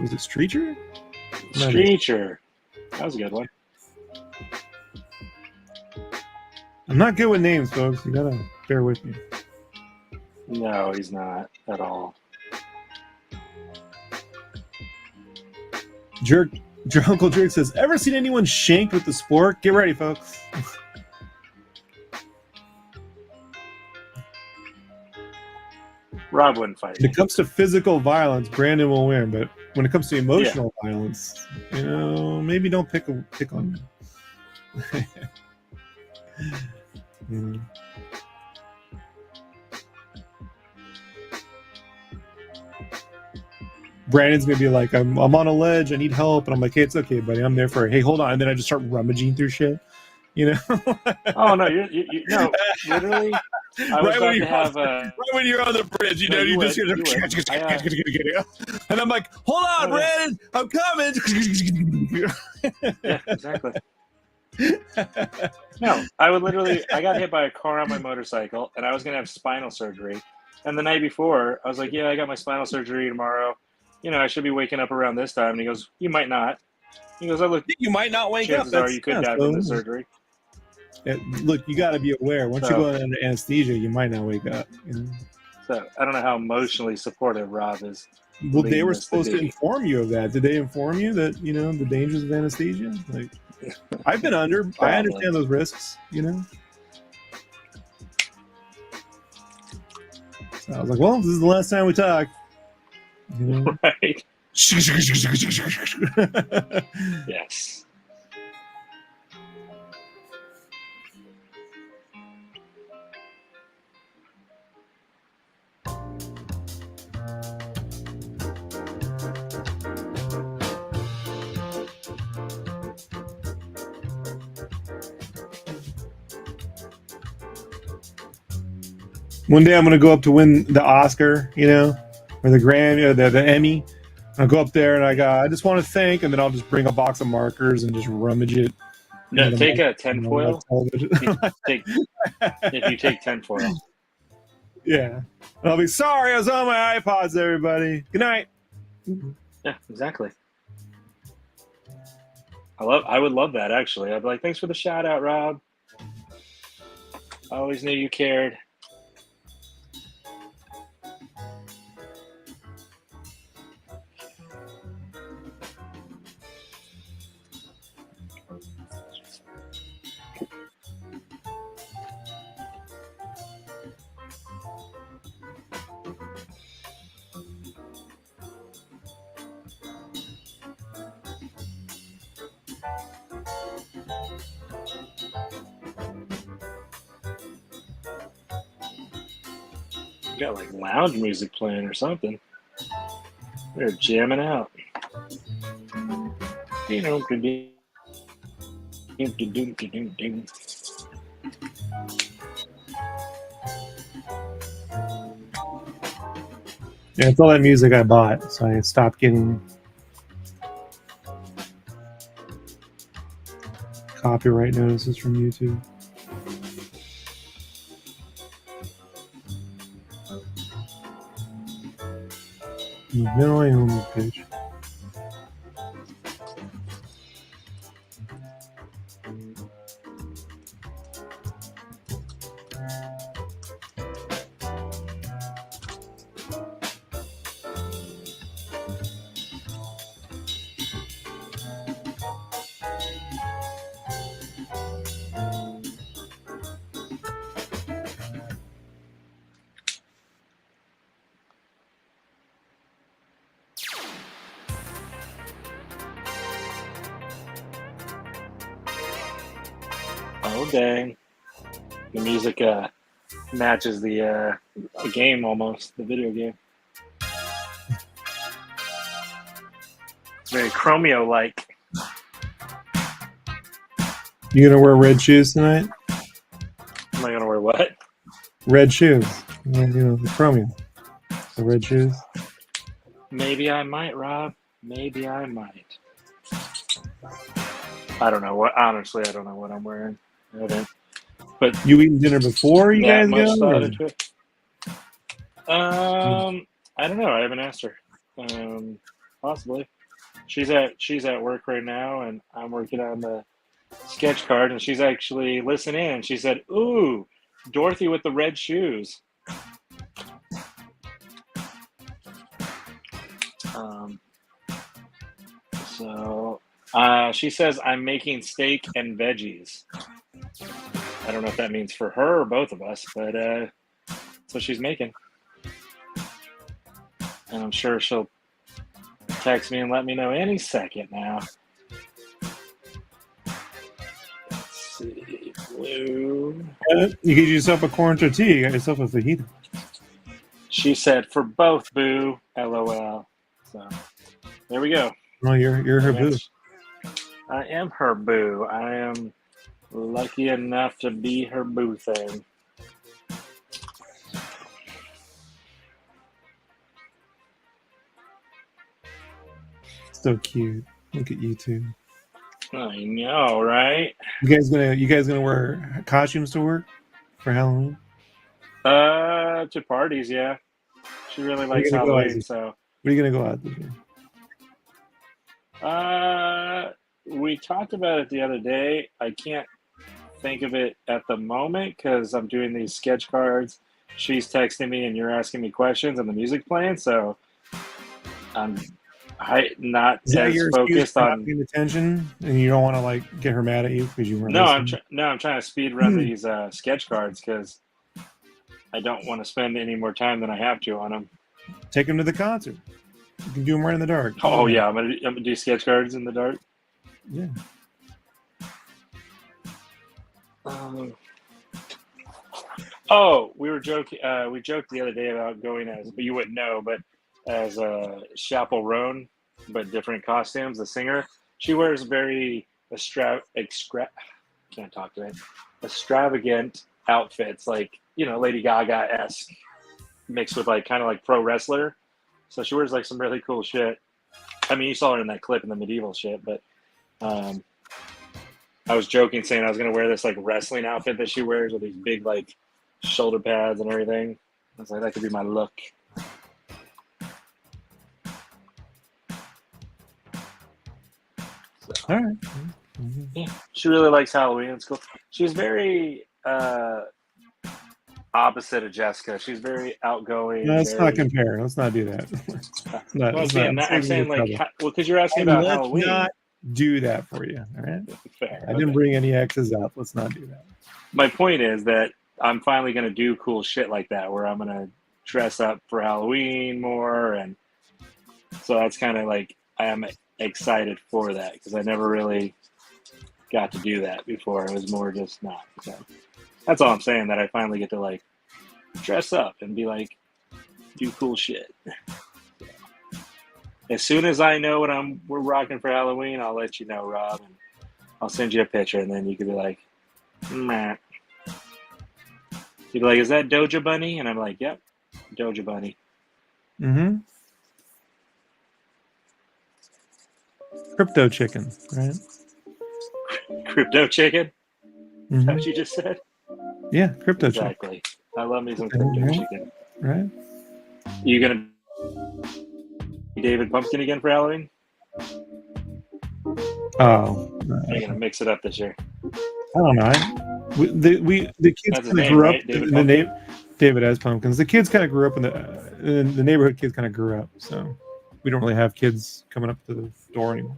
Speaker 1: Was it Streecher?
Speaker 2: Streecher. That was a good one.
Speaker 1: I'm not good with names, folks. You gotta bear with me.
Speaker 2: No, he's not at all.
Speaker 1: Uncle Jerk says, ever seen anyone shanked with the sport? Get ready, folks.
Speaker 2: Rob wouldn't fight.
Speaker 1: When it comes to physical violence, Brandon will win. But when it comes to emotional violence, you know, maybe don't pick on me. Yeah. Brandon's gonna be like, I'm on a ledge, I need help, and I'm like, hey, it's okay, buddy, I'm there for it. Hey, hold on, and then I just start rummaging through shit, you know.
Speaker 2: Oh no, you no, literally. I was
Speaker 1: right,
Speaker 2: right
Speaker 1: when you're on the bridge, you know, you just hear and I'm like, hold on, Brandon, I'm coming.
Speaker 2: Yeah, exactly. No, I got hit by a car on my motorcycle, and I was gonna have spinal surgery. And the night before, I was like, yeah, I got my spinal surgery tomorrow. You know, I should be waking up around this time. And he goes, you might not. He goes,
Speaker 1: you might not wake up.
Speaker 2: Chances are you could die from the surgery.
Speaker 1: Look, you got to be aware. Once you go under anesthesia, you might not wake up. You know?
Speaker 2: So I don't know how emotionally supportive Rob is.
Speaker 1: Well, they were supposed to inform you of that. Did they inform you that, you know, the dangers of anesthesia? Like, I've been under. I understand those risks, you know. So I was like, well, this is the last time we talk. You know?
Speaker 2: Right. Yes.
Speaker 1: One day I'm going to go up to win the Oscar, you know, or the Grammy, or the Emmy. I'll go up there and I just want to thank, and then I'll just bring a box of markers and just rummage it.
Speaker 2: No, take a tinfoil. If you take tinfoil.
Speaker 1: Yeah. And I'll be sorry, I was on my iPods, everybody. Good night.
Speaker 2: Yeah, exactly. I would love that, actually. I'd be like, thanks for the shout out, Rob. I always knew you cared. Got like lounge music playing or something. They're jamming out.
Speaker 1: Yeah, it's all that music I bought, so I stopped getting copyright notices from YouTube. Middle home page.
Speaker 2: Oh dang! The music matches the game almost, the video game. It's very Chromeo-like.
Speaker 1: You gonna wear red shoes tonight?
Speaker 2: Am I gonna wear what?
Speaker 1: Red shoes. Yeah, you know, the chromium. The red shoes.
Speaker 2: Maybe I might, Rob. Maybe I might. I don't know what. Honestly, I don't know what I'm wearing. I haven't. But
Speaker 1: You eating dinner before you
Speaker 2: that
Speaker 1: guys
Speaker 2: much
Speaker 1: go?
Speaker 2: thought
Speaker 1: or-
Speaker 2: into it. I don't know. I haven't asked her. Possibly. She's at work right now, and I'm working on the sketch card, and she's actually listening in. She said, "Ooh, Dorothy with the red shoes." So she says, "I'm making steak and veggies." I don't know if that means for her or both of us, but that's what she's making. And I'm sure she'll text me and let me know any second now. Let's see, blue.
Speaker 1: You get yourself a corn tortilla. You got yourself a fajita.
Speaker 2: She said, "For both, boo, LOL." So there we go.
Speaker 1: Well, you're her boo.
Speaker 2: I am her boo. I am lucky enough to be her boo thing.
Speaker 1: So cute. Look at you two.
Speaker 2: I know, right?
Speaker 1: You guys gonna wear costumes to work for Halloween?
Speaker 2: To parties, yeah. She really likes
Speaker 1: gonna go
Speaker 2: Halloween,
Speaker 1: as-
Speaker 2: so.
Speaker 1: What are you gonna go out this year?
Speaker 2: We talked about it the other day. I can't think of it at the moment because I'm doing these sketch cards. She's texting me and you're asking me questions and the music playing, so I'm not
Speaker 1: Is that
Speaker 2: as
Speaker 1: your excuse
Speaker 2: focused
Speaker 1: for not
Speaker 2: on.
Speaker 1: paying attention, and you don't want to like get her mad at you because you weren't
Speaker 2: No,
Speaker 1: listening?
Speaker 2: I'm trying to speed run these sketch cards because I don't want to spend any more time than I have to on them.
Speaker 1: Take them to the concert. You can do them right in the dark.
Speaker 2: Oh yeah, I'm gonna do sketch cards in the dark.
Speaker 1: Yeah.
Speaker 2: We were joking. We joked the other day about going as, but you wouldn't know, but as Chaperone, but different costumes. The singer, she wears very can't talk today. Extravagant outfits, like Lady Gaga-esque, mixed with like kind of like pro wrestler. So she wears like some really cool shit. I mean, you saw her in that clip in the medieval shit, but I was joking saying I was gonna wear this like wrestling outfit that she wears with these big like shoulder pads and everything. I was like, that could be my look. So,
Speaker 1: All right.
Speaker 2: yeah, she really likes Halloween. It's cool. She's very opposite of Jessica. She's very outgoing.
Speaker 1: No, let's
Speaker 2: very...
Speaker 1: not compare. Let's not do that.
Speaker 2: I'm saying like, because you're asking about
Speaker 1: let's
Speaker 2: Halloween.
Speaker 1: not do that for you. All right.
Speaker 2: Fair.
Speaker 1: I didn't bring any exes up. Let's not do that.
Speaker 2: My point is that I'm finally going to do cool shit like that, where I'm going to dress up for Halloween more, and so that's kind of like I am excited for that because I never really got to do that before. It was more just not. So that's all I'm saying, that I finally get to like dress up and be like Do cool shit. As soon as I know what we're rocking for Halloween, I'll let you know, Rob, and I'll send you a picture, and then you can be like, meh. You'd be like, is that Doja Bunny? And I'm like, yep, Doja Bunny.
Speaker 1: Mm-hmm. Crypto chicken, right?
Speaker 2: Crypto chicken?
Speaker 1: Mm-hmm.
Speaker 2: Is that what you just said?
Speaker 1: Yeah, crypto chicken.
Speaker 2: Exactly. I love me some crypto chicken.
Speaker 1: Right?
Speaker 2: You gonna be David Pumpkin again for Halloween?
Speaker 1: Oh.
Speaker 2: Are you gonna mix it up this year?
Speaker 1: I don't know. The kids kind of grew
Speaker 2: right?
Speaker 1: up in the name. David has pumpkins. The kids kind of grew up in the neighborhood. Kids kind of grew up, so we don't really have kids coming up to the door anymore.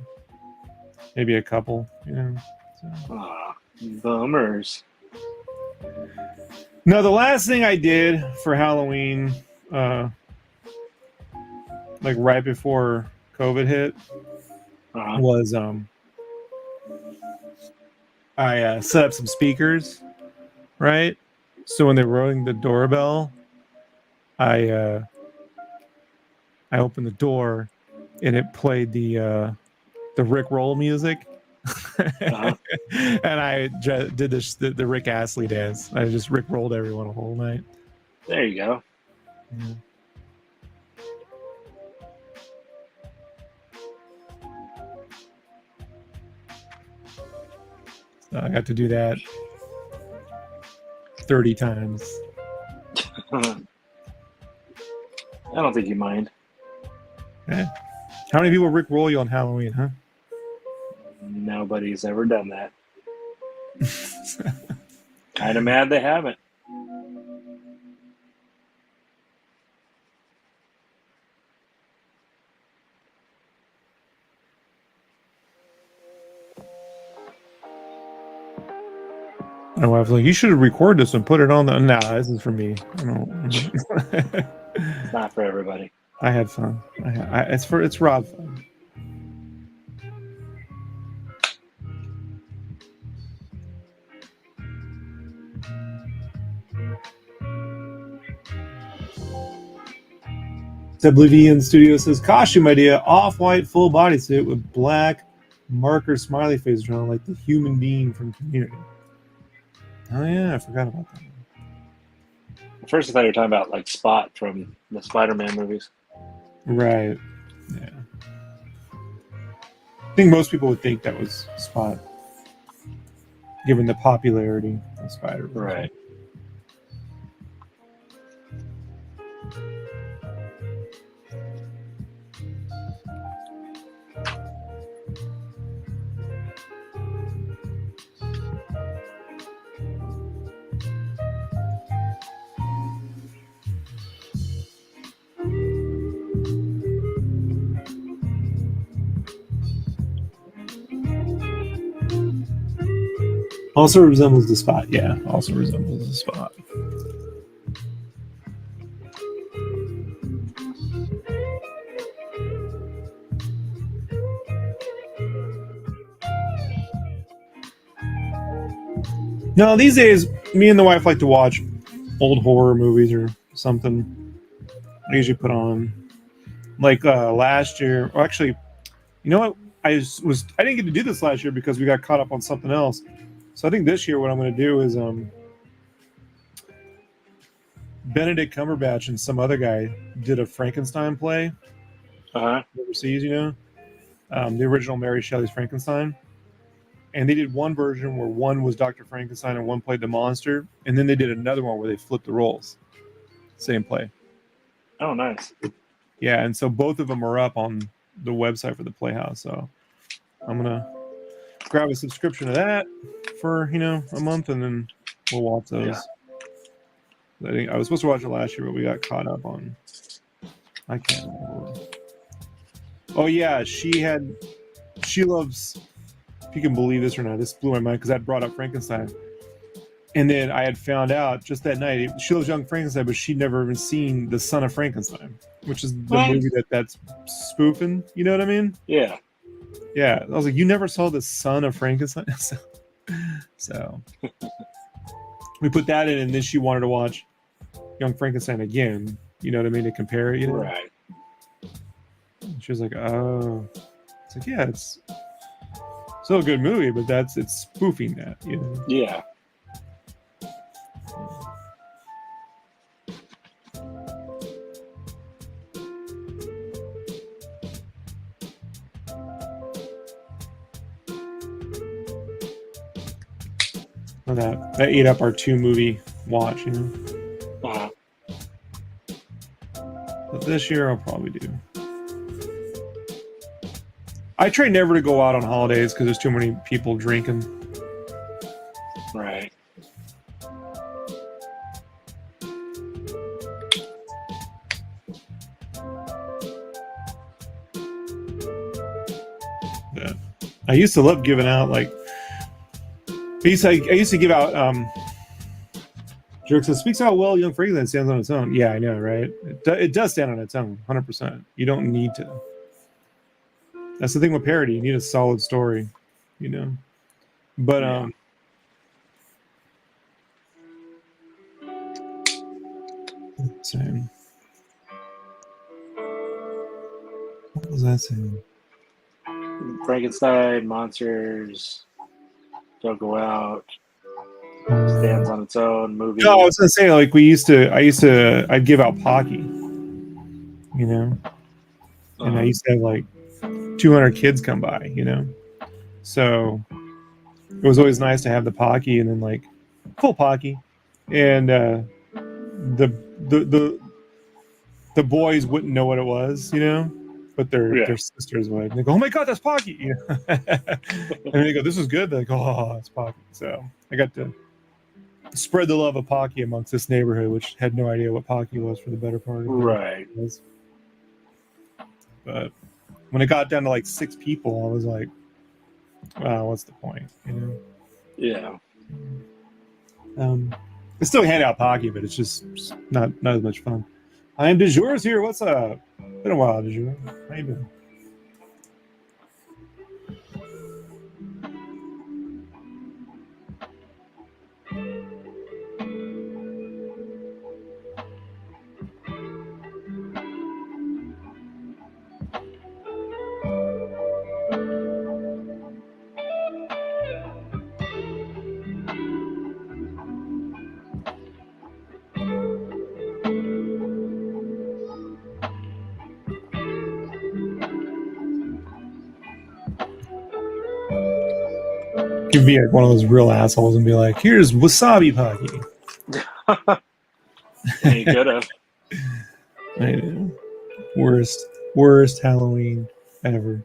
Speaker 1: Maybe a couple, you know. So.
Speaker 2: Aw, bummers.
Speaker 1: No, the last thing I did for Halloween, like right before COVID hit, was I set up some speakers, right? So when they rang the doorbell, I opened the door, and it played the Rick Roll music, and I did the Rick Astley dance. I just Rick rolled everyone a whole night.
Speaker 2: There you go.
Speaker 1: Yeah. So I got to do that 30 times.
Speaker 2: I don't think you mind.
Speaker 1: Yeah. How many people Rick roll you on Halloween, huh?
Speaker 2: Nobody's ever done that. Kind of mad they haven't.
Speaker 1: My wife's like, you should have recorded this and put it on the. Nah, this is for me. I don't.
Speaker 2: It's not for everybody.
Speaker 1: I had fun. It's Rob fun. Oblivion Studio says costume idea: off-white full bodysuit with black marker smiley face drawn like the human being from Community. Oh yeah, I forgot about that.
Speaker 2: At first, I thought you were talking about like Spot from the Spider-Man movies.
Speaker 1: Right. Yeah. I think most people would think that was Spot, given the popularity of Spider-Man.
Speaker 2: Right.
Speaker 1: Also resembles the Spot. Yeah, also resembles the Spot. No, these days, me and the wife like to watch old horror movies or something. I usually put on, like last year, or actually, you know what? I didn't get to do this last year because we got caught up on something else. So I think this year what I'm going to do is Benedict Cumberbatch and some other guy did a Frankenstein play overseas, you know, the original Mary Shelley's Frankenstein. And they did one version where one was Dr. Frankenstein and one played the monster. And then they did another one where they flipped the roles. Same play.
Speaker 2: Oh, nice.
Speaker 1: Yeah, and so both of them are up on the website for the Playhouse. So I'm going to grab a subscription to that for, you know, a month, and then we'll watch those. Yeah. I think I was supposed to watch it last year, but we got caught up on. I can't remember. Oh yeah, she loves. If you can believe this or not, this blew my mind because I brought up Frankenstein, and then I had found out just that night she loves Young Frankenstein, but she'd never even seen The Son of Frankenstein, which is the movie that's spoofing. You know what I mean?
Speaker 2: Yeah.
Speaker 1: Yeah, I was like, you never saw The Son of Frankenstein? So we put that in, and then she wanted to watch Young Frankenstein again, You know what I mean? To compare it, you know?
Speaker 2: Right.
Speaker 1: She was like, oh. It's like, yeah, it's still a good movie, but it's spoofing that, you know?
Speaker 2: Yeah.
Speaker 1: Well, that ate up our 2 movie watch, you know?
Speaker 2: Uh,
Speaker 1: But this year I'll probably do. I try never to go out on holidays because there's too many people drinking.
Speaker 2: right.
Speaker 1: Yeah. I used to love giving out like I used to give out Jerk says, speaks how well Young Frankenstein stands on its own. Yeah, I know, right? It does stand on its own, 100%. You don't need to. That's the thing with parody. You need a solid story, you know? But, same. What was that saying?
Speaker 2: Frankenstein, monsters, don't go out, stands on its own, movie.
Speaker 1: No, I was gonna say like I'd give out Pocky, you know, and I used to have like 200 kids come by, you know, so it was always nice to have the Pocky and then like full Pocky, and the boys wouldn't know what it was, you know, but their sisters would. They go, "Oh my god, that's Pocky!" You know? And they go, "This is good." They're like, "Oh, it's Pocky." So I got to spread the love of Pocky amongst this neighborhood, which had no idea what Pocky was for the better part of it.
Speaker 2: Right.
Speaker 1: But when it got down to like 6 people, I was like, "Wow, what's the point?" You know?
Speaker 2: Yeah.
Speaker 1: I still hand out Pocky, but it's just not as much fun. I am DeJour's here. What's up? Been a while, DeJour. How you doing? You'd be like one of those real assholes and be like, "Here's wasabi Pocky."
Speaker 2: You could have.
Speaker 1: I know. Worst Halloween ever.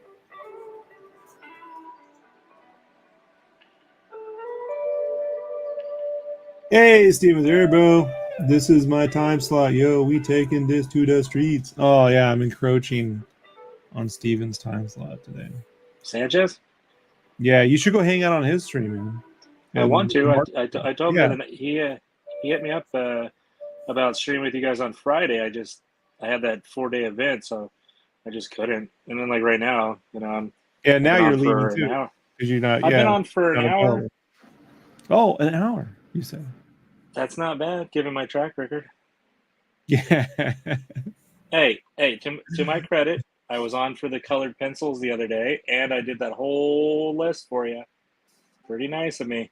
Speaker 1: Hey, Steven there, bro. This is my time slot. Yo, we taking this to the streets. Oh, yeah, I'm encroaching on Steven's time slot today.
Speaker 2: Sanchez?
Speaker 1: Yeah, you should go hang out on his stream, man.
Speaker 2: I want to. I told him that he hit me up about streaming with you guys on Friday. I had that 4-day event, so I just couldn't. And then like right now, you know,
Speaker 1: now you're leaving too. Because you're not.
Speaker 2: I've been on for an hour.
Speaker 1: Oh, an hour, you said.
Speaker 2: That's not bad, given my track record.
Speaker 1: Yeah.
Speaker 2: Hey, to my credit, I was on for the colored pencils the other day, and I did that whole list for you. Pretty nice of me.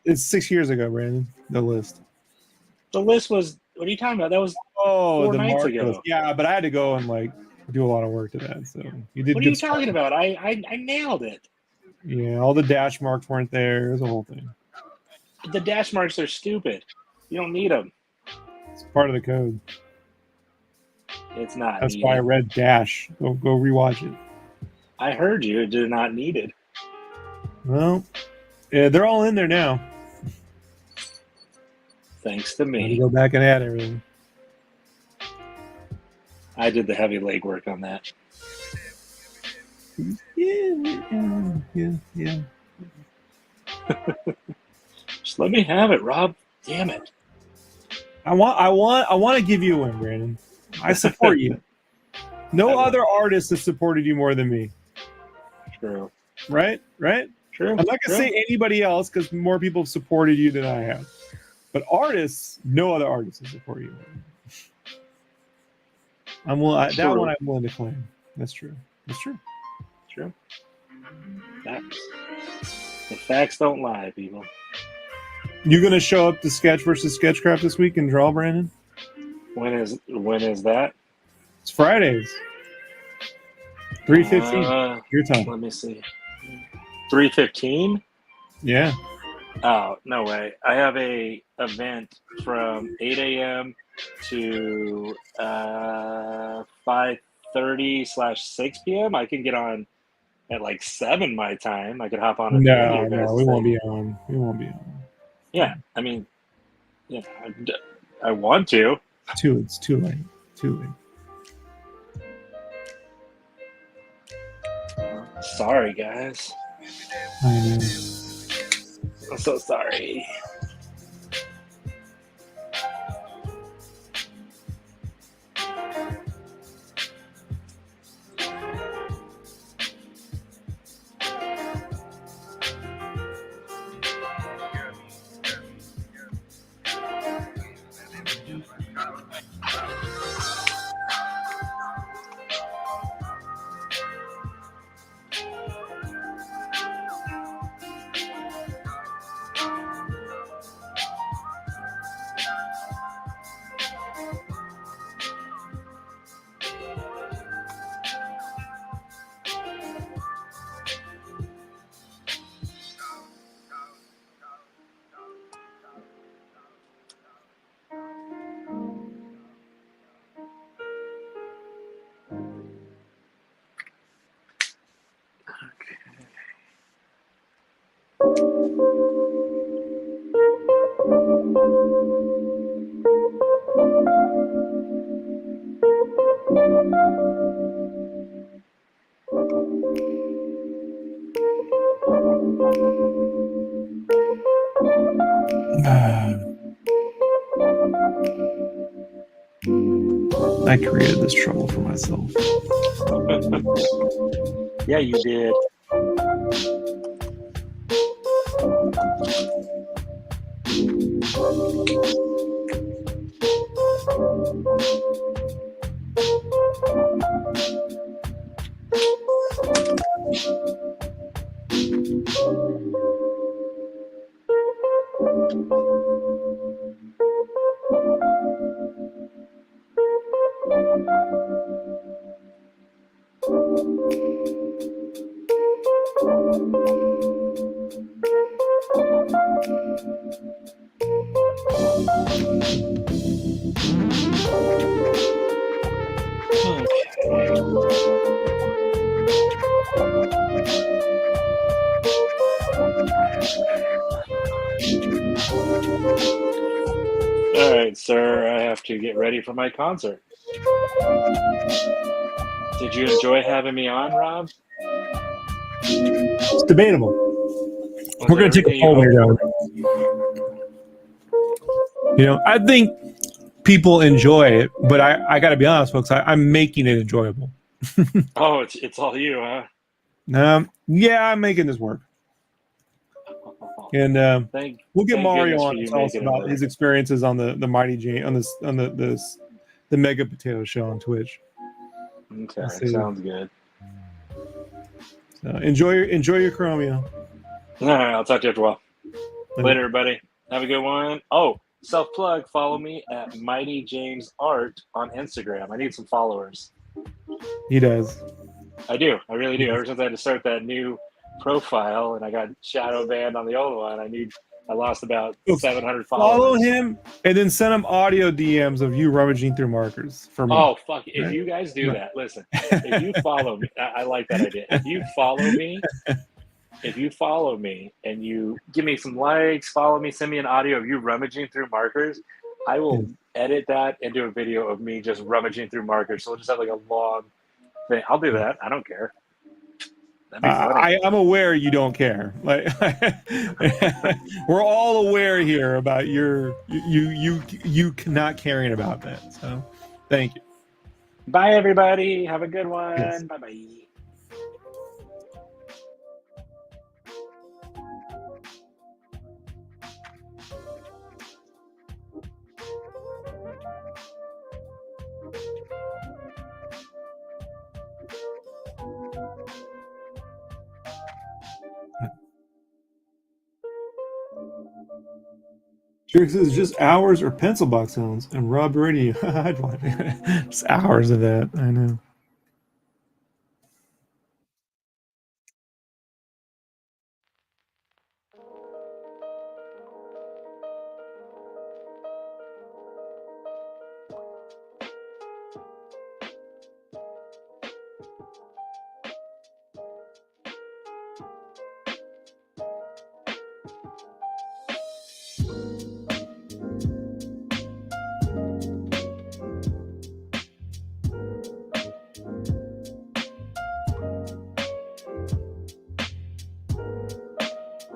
Speaker 1: It's 6 years ago, Brandon, the list.
Speaker 2: The list was, what are you talking about? That was 4 nights ago.
Speaker 1: List. Yeah, but I had to go and like do a lot of work to that. So you did.
Speaker 2: What are you talking about? I nailed it.
Speaker 1: Yeah, all the dash marks weren't there. It was a whole thing.
Speaker 2: The dash marks are stupid. You don't need them.
Speaker 1: It's part of the code.
Speaker 2: It's not.
Speaker 1: That's why I read dash. Go rewatch it.
Speaker 2: I heard you. They're not needed.
Speaker 1: Well, yeah, they're all in there now.
Speaker 2: Thanks to me.
Speaker 1: Go back and add everything.
Speaker 2: I did the heavy legwork on that.
Speaker 1: Yeah.
Speaker 2: Just let me have it, Rob. Damn it.
Speaker 1: I want to give you a win, Brandon. I support you. No other artist has supported you more than me.
Speaker 2: True.
Speaker 1: Right?
Speaker 2: True.
Speaker 1: I'm not going to say anybody else because more people have supported you than I have. But artists, no other artist has supported you. That one I'm willing to claim. That's true. That's true.
Speaker 2: True. Facts. The facts don't lie, people.
Speaker 1: You gonna show up to Sketch versus Sketchcraft this week and draw, Brandon?
Speaker 2: When is that?
Speaker 1: It's Fridays. 3:15. Your time.
Speaker 2: Let me see. 3:15?
Speaker 1: Yeah.
Speaker 2: Oh, no way. I have a event from 8 a.m. to 5:30/6 p.m. I can get on at like 7 my time. I could hop on at the end of your guys'
Speaker 1: we won't
Speaker 2: thing.
Speaker 1: be on. We won't be on.
Speaker 2: Yeah, I mean, yeah, I want to.
Speaker 1: It's too late. Too late.
Speaker 2: Sorry, guys.
Speaker 1: I know.
Speaker 2: I'm so sorry.
Speaker 1: I created this trouble for myself.
Speaker 2: Yeah, you did. All right, sir, I have to get ready for my concert. Did you enjoy having me on, Rob?
Speaker 1: It's debatable. We're going to take a poll later on. You know, I think people enjoy it, but I got to be honest, folks. I'm making it enjoyable.
Speaker 2: Oh, it's all you, huh?
Speaker 1: Yeah, I'm making this work. And we'll get Mario on to tell us about his experiences on the Mighty Jane on the Mega Potato Show on Twitch.
Speaker 2: Okay, sounds good.
Speaker 1: So enjoy your Chromio.
Speaker 2: All right, I'll talk to you after a while. Later, everybody. Have a good one. Oh, self-plug. Follow me at Mighty James Art on Instagram. I need some followers.
Speaker 1: He does.
Speaker 2: I do. I really do. Ever since I had to start that new profile and I got shadow banned on the old one, I lost about 700 followers.
Speaker 1: Follow him and then send him audio DMs of you rummaging through markers for me.
Speaker 2: Oh, fuck. If you guys do that, listen, if you follow me, I like that idea. If you follow me and you give me some likes, follow me, send me an audio of you rummaging through markers, I will edit that into a video of me just rummaging through markers. So we'll just have like a long thing. I'll do that. I don't care. That'd be funny.
Speaker 1: I'm aware you don't care. Like we're all aware here about you not caring about that. So thank you.
Speaker 2: Bye everybody. Have a good one.
Speaker 1: Yes.
Speaker 2: Bye bye.
Speaker 1: Jerry says just hours or pencil box sounds and Rob Radio. I'd want just hours of that. I know.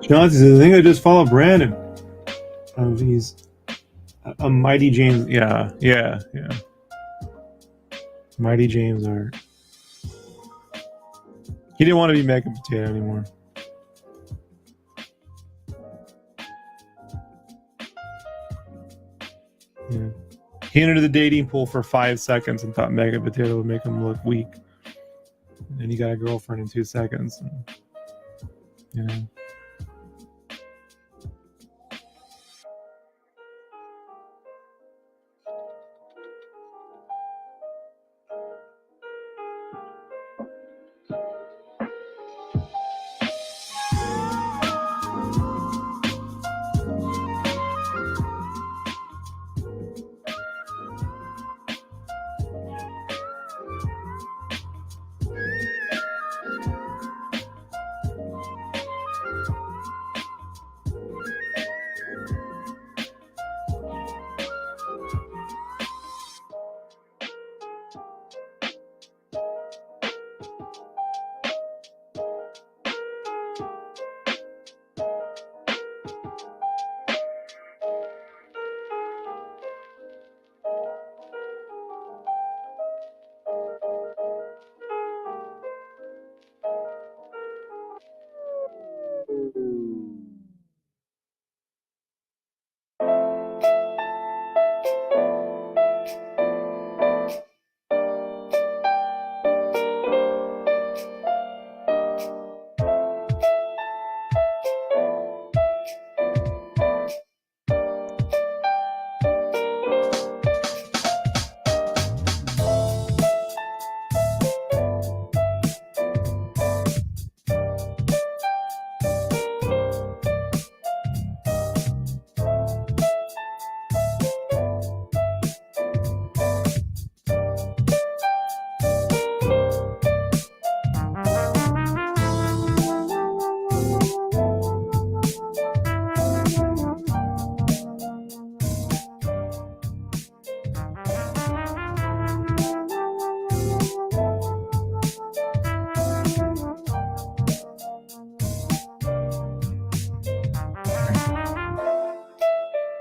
Speaker 1: Johnson says, I think I just followed Brandon. He's a Mighty James. Yeah. Mighty James Art. He didn't want to be Mega Potato anymore. Yeah. He entered the dating pool for 5 seconds and thought Mega Potato would make him look weak. And then he got a girlfriend in 2 seconds. And, you know.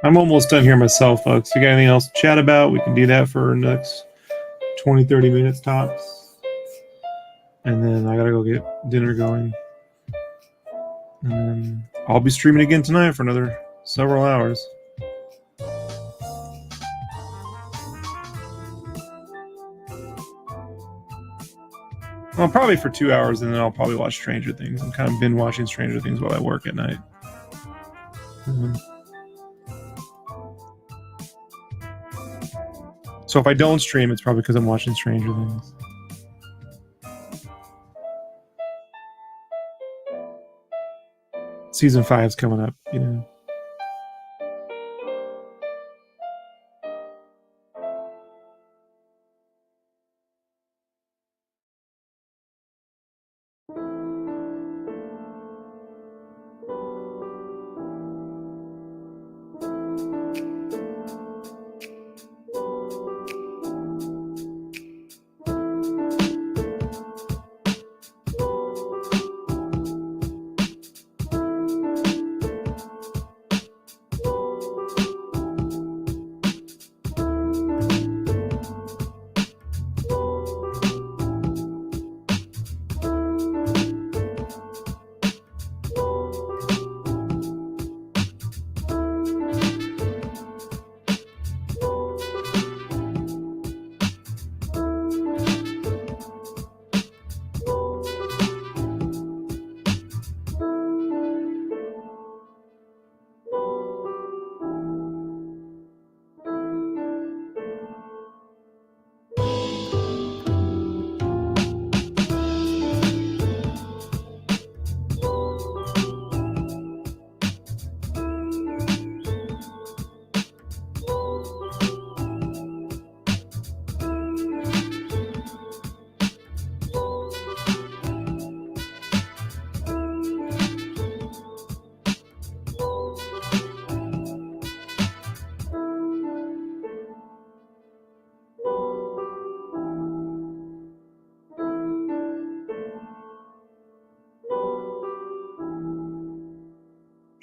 Speaker 1: I'm almost done here myself, folks. You got anything else to chat about? We can do that for the next 20, 30 minutes tops. And then I gotta go get dinner going. And then I'll be streaming again tonight for another several hours. Well, probably for 2 hours, and then I'll probably watch Stranger Things. I'm kind of binge watching Stranger Things while I work at night. So if I don't stream, it's probably because I'm watching Stranger Things. Season 5's coming up, you know.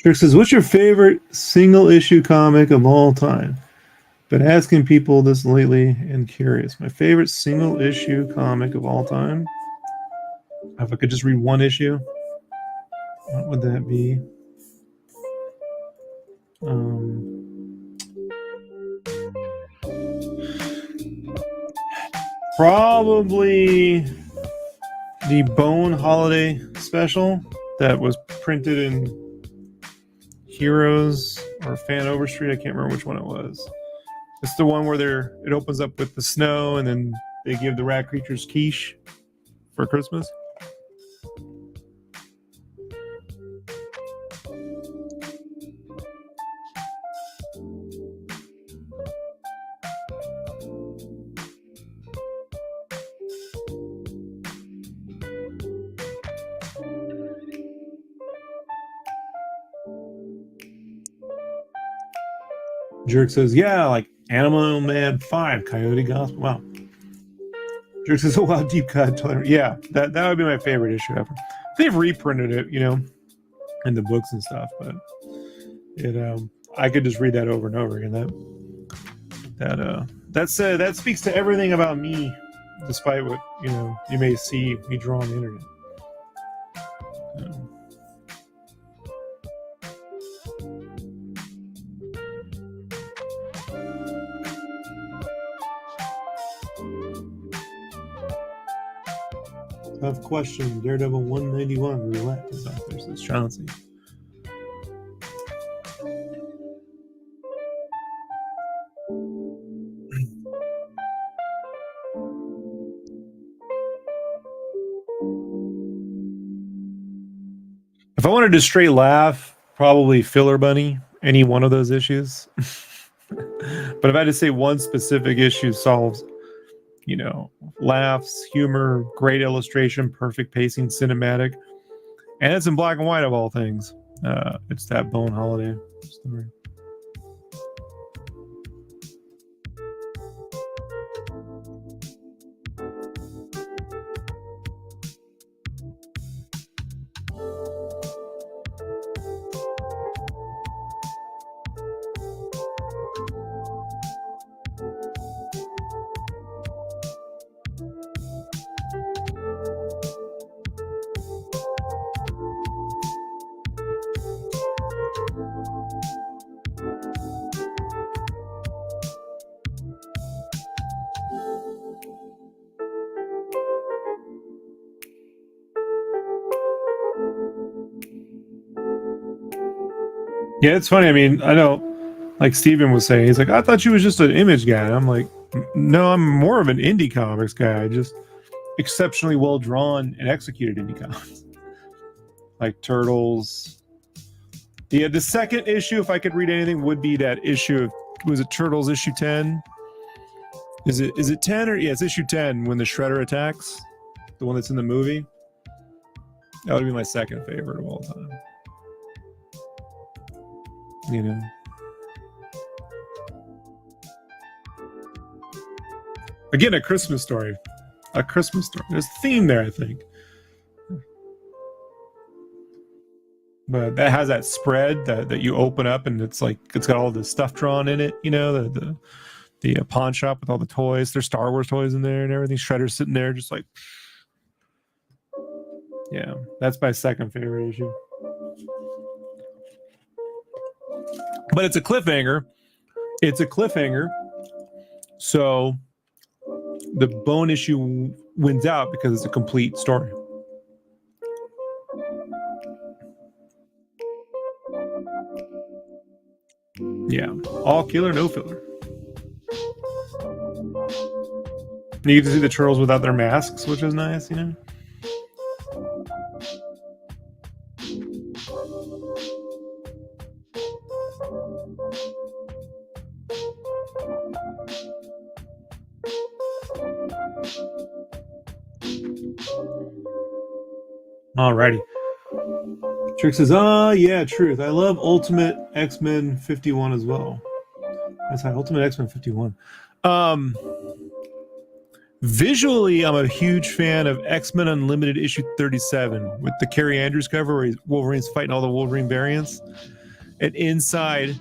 Speaker 1: Trick says, what's your favorite single issue comic of all time? Been asking people this lately and curious. My favorite single issue comic of all time. If I could just read one issue, what would that be? Probably the Bone Holiday special that was printed in Heroes or Fan Overstreet. I can't remember which one it was. It's the one where it opens up with the snow and then they give the rat creatures quiche for Christmas. Jerk says, yeah, like Animal Man 5, Coyote Gospel. Wow. Jerk says, oh, wow, deep cut. Yeah, that would be my favorite issue ever. They've reprinted it, in the books and stuff, but I could just read that over and over again. That speaks to everything about me, despite what, you may see me draw on the internet. Tough question. Daredevil 191 roulette is out there, says Chauncey. If I wanted to straight laugh, probably Filler Bunny, any one of those issues. But if I had to say one specific issue solves, laughs, humor, great illustration, perfect pacing, cinematic, and it's in black and white of all things. It's that Bone Holiday story. Yeah, it's funny. I mean, I know, like Steven was saying, he's like, I thought you was just an image guy. And I'm like, no, I'm more of an indie comics guy. Just exceptionally well drawn and executed indie comics. Like Turtles. The second issue, if I could read anything, would be that issue of, was it Turtles issue 10? Is it 10 or, yeah, it's issue 10 when the Shredder attacks. The one that's in the movie. That would be my second favorite of all time. Again, a Christmas story. There's a theme there, I think. But that has that spread that you open up and it's like it's got all the stuff drawn in it, the pawn shop with all the toys. There's Star Wars toys in there and everything. Shredder's sitting there just like, yeah, that's my second favorite issue. But it's a cliffhanger. So the Bone issue wins out because it's a complete story. Yeah. All killer, no filler. You get to see the turtles without their masks, which is nice, Alrighty. Trick says, yeah, truth. I love Ultimate X-Men 51 as well. That's how Ultimate X-Men 51. Visually, I'm a huge fan of X-Men Unlimited issue 37 with the Carrie Andrews cover where Wolverine's fighting all the Wolverine variants. And inside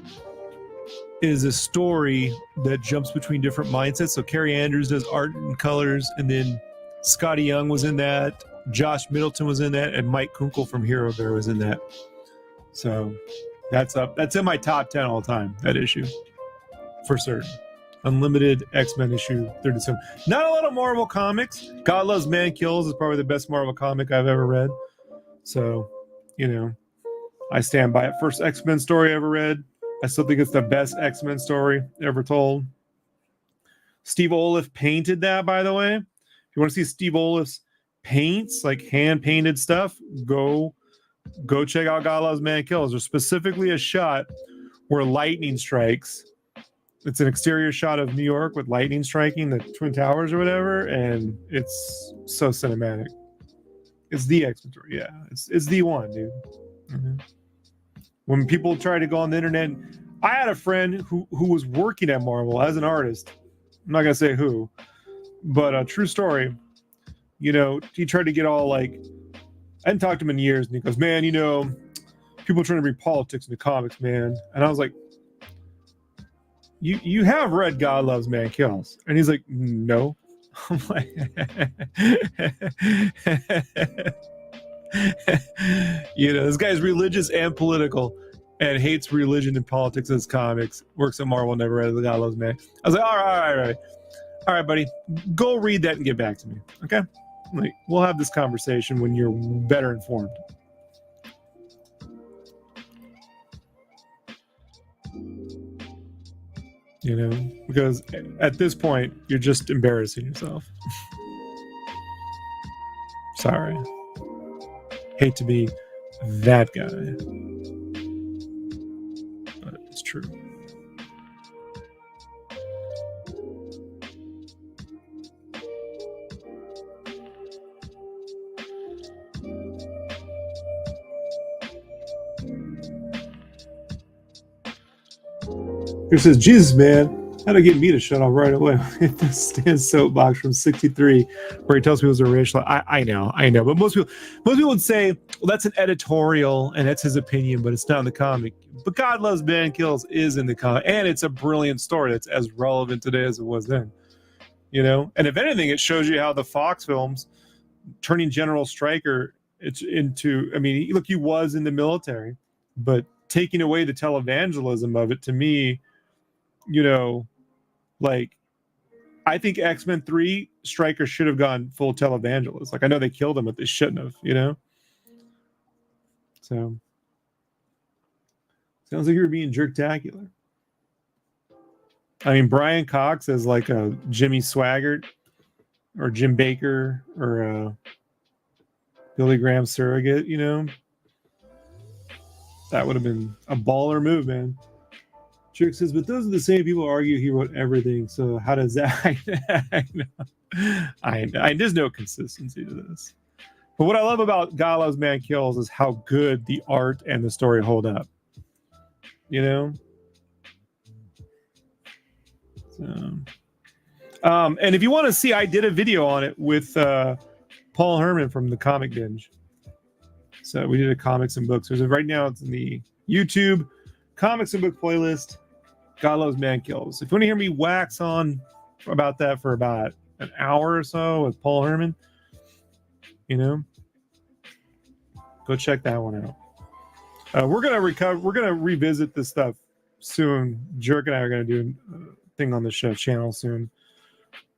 Speaker 1: is a story that jumps between different mindsets. So Carrie Andrews does art and colors, and then Scotty Young was in that, Josh Middleton was in that, and Mike Kunkel from Hero Bear was in that. So that's in my top 10 all time, that issue, for certain. Unlimited X-Men issue 37. Not a lot of Marvel comics. God Loves Man Kills is probably the best Marvel comic I've ever read. So, I stand by it. First X-Men story I ever read. I still think it's the best X-Men story ever told. Steve Oliff painted that, by the way. If you want to see Steve Oliff's paints, like hand-painted stuff, go check out God Loves Man Kills. There's specifically a shot where lightning strikes. It's an exterior shot of New York with lightning striking the Twin Towers or whatever, and it's so cinematic. It's the X-Men story, yeah. It's the one, dude. Mm-hmm. When people try to go on the internet, I had a friend who was working at Marvel as an artist. I'm not gonna say who, but a true story. He tried to get all like, I hadn't talked to him in years, and he goes, "Man, people are trying to read politics in the comics, man." And I was like, You have read God Loves Man Kills. And he's like, no. I'm like, this guy's religious and political and hates religion and politics as comics. Works at Marvel, never read the God Loves Man. I was like, all right, buddy. Go read that and get back to me. Okay? Like, we'll have this conversation when you're better informed. Because at this point, you're just embarrassing yourself. Sorry. Hate to be that guy. But it's true. Here says, Jesus, man, how to get me to shut off right away? Stan's soapbox from 63, where he tells people it was a racial. I know. But most people would say, well, that's an editorial and that's his opinion, but it's not in the comic. But God Loves Man Kills is in the comic, and it's a brilliant story that's as relevant today as it was then. And if anything, it shows you how the Fox films turning General Stryker look, he was in the military, but taking away the televangelism of it, to me, I think X-Men 3 Stryker should have gone full televangelist. Like, I know they killed him, but they shouldn't have, So sounds like you're being jerktacular. I mean, Brian Cox as like a Jimmy Swaggart or Jim Baker or a Billy Graham surrogate, that would have been a baller move, man. Trick says, but those are the same people who argue he wrote everything. So how does that? I know. There's no consistency to this. But what I love about God Loves Man Kills is how good the art and the story hold up. So, and if you want to see, I did a video on it with Paul Herman from the Comic Binge. So we did a comics and books. Right now it's in the YouTube comics and book playlist. God Loves Man Kills. If you want to hear me wax on about that for about an hour or so with Paul Herman, go check that one out. We're gonna revisit this stuff soon. Jerk and I are gonna do a thing on the show channel soon.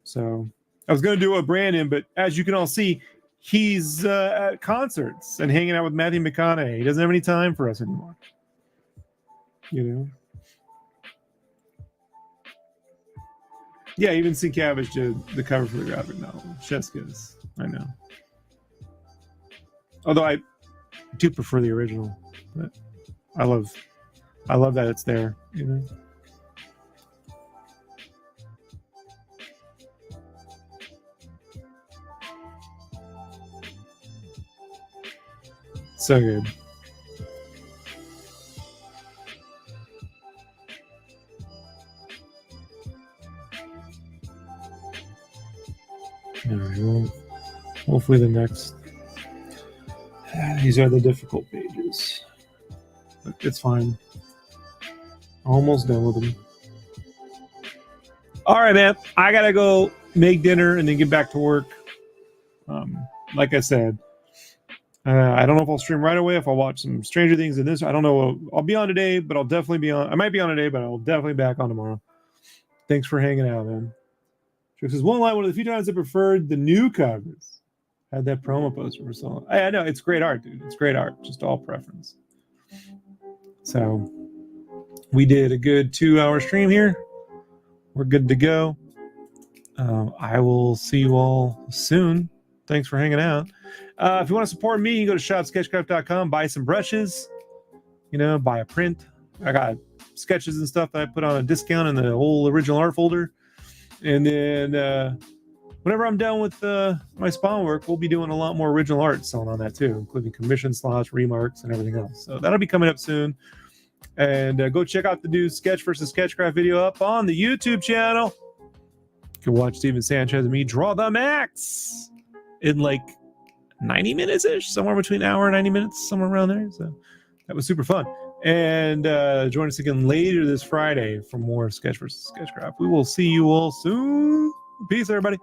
Speaker 1: So I was gonna do a Brandon, but as you can all see, he's at concerts and hanging out with Matthew McConaughey. He doesn't have any time for us anymore. Yeah, even Sienkiewicz did the cover for the graphic novel. Chef's kiss. I know. Although I do prefer the original, but I love that it's there. So good. Well, hopefully the next. These are the difficult pages. But it's fine. Almost done with them. All right, man. I gotta go make dinner and then get back to work. Like I said, I don't know if I'll stream right away. If I'll watch some Stranger Things in this, I don't know. I'll be on today, but I'll definitely be on. I might be on today, but I'll definitely be back on tomorrow. Thanks for hanging out, man. This is one of the few times I preferred the new covers. Had that promo poster for so long. I know it's great art, dude. It's great art. Just all preference. So we did a good 2-hour stream here. We're good to go. I will see you all soon. Thanks for hanging out. If you want to support me, you go to shopsketchcraft.com, buy some brushes, buy a print. I got sketches and stuff that I put on a discount in the whole original art folder. And then whenever I'm done with my spawn work, we'll be doing a lot more original art selling on that too, including commission slots, remarks, and everything else. So that'll be coming up soon. And go check out the new Sketch versus Sketchcraft video up on the YouTube channel. You can watch Steven Sanchez and me draw the max in like 90 minutes-ish, somewhere between an hour and 90 minutes, somewhere around there. So that was super fun. And join us again later this Friday for more Sketch versus Sketchcraft. We will see you all soon. Peace, everybody.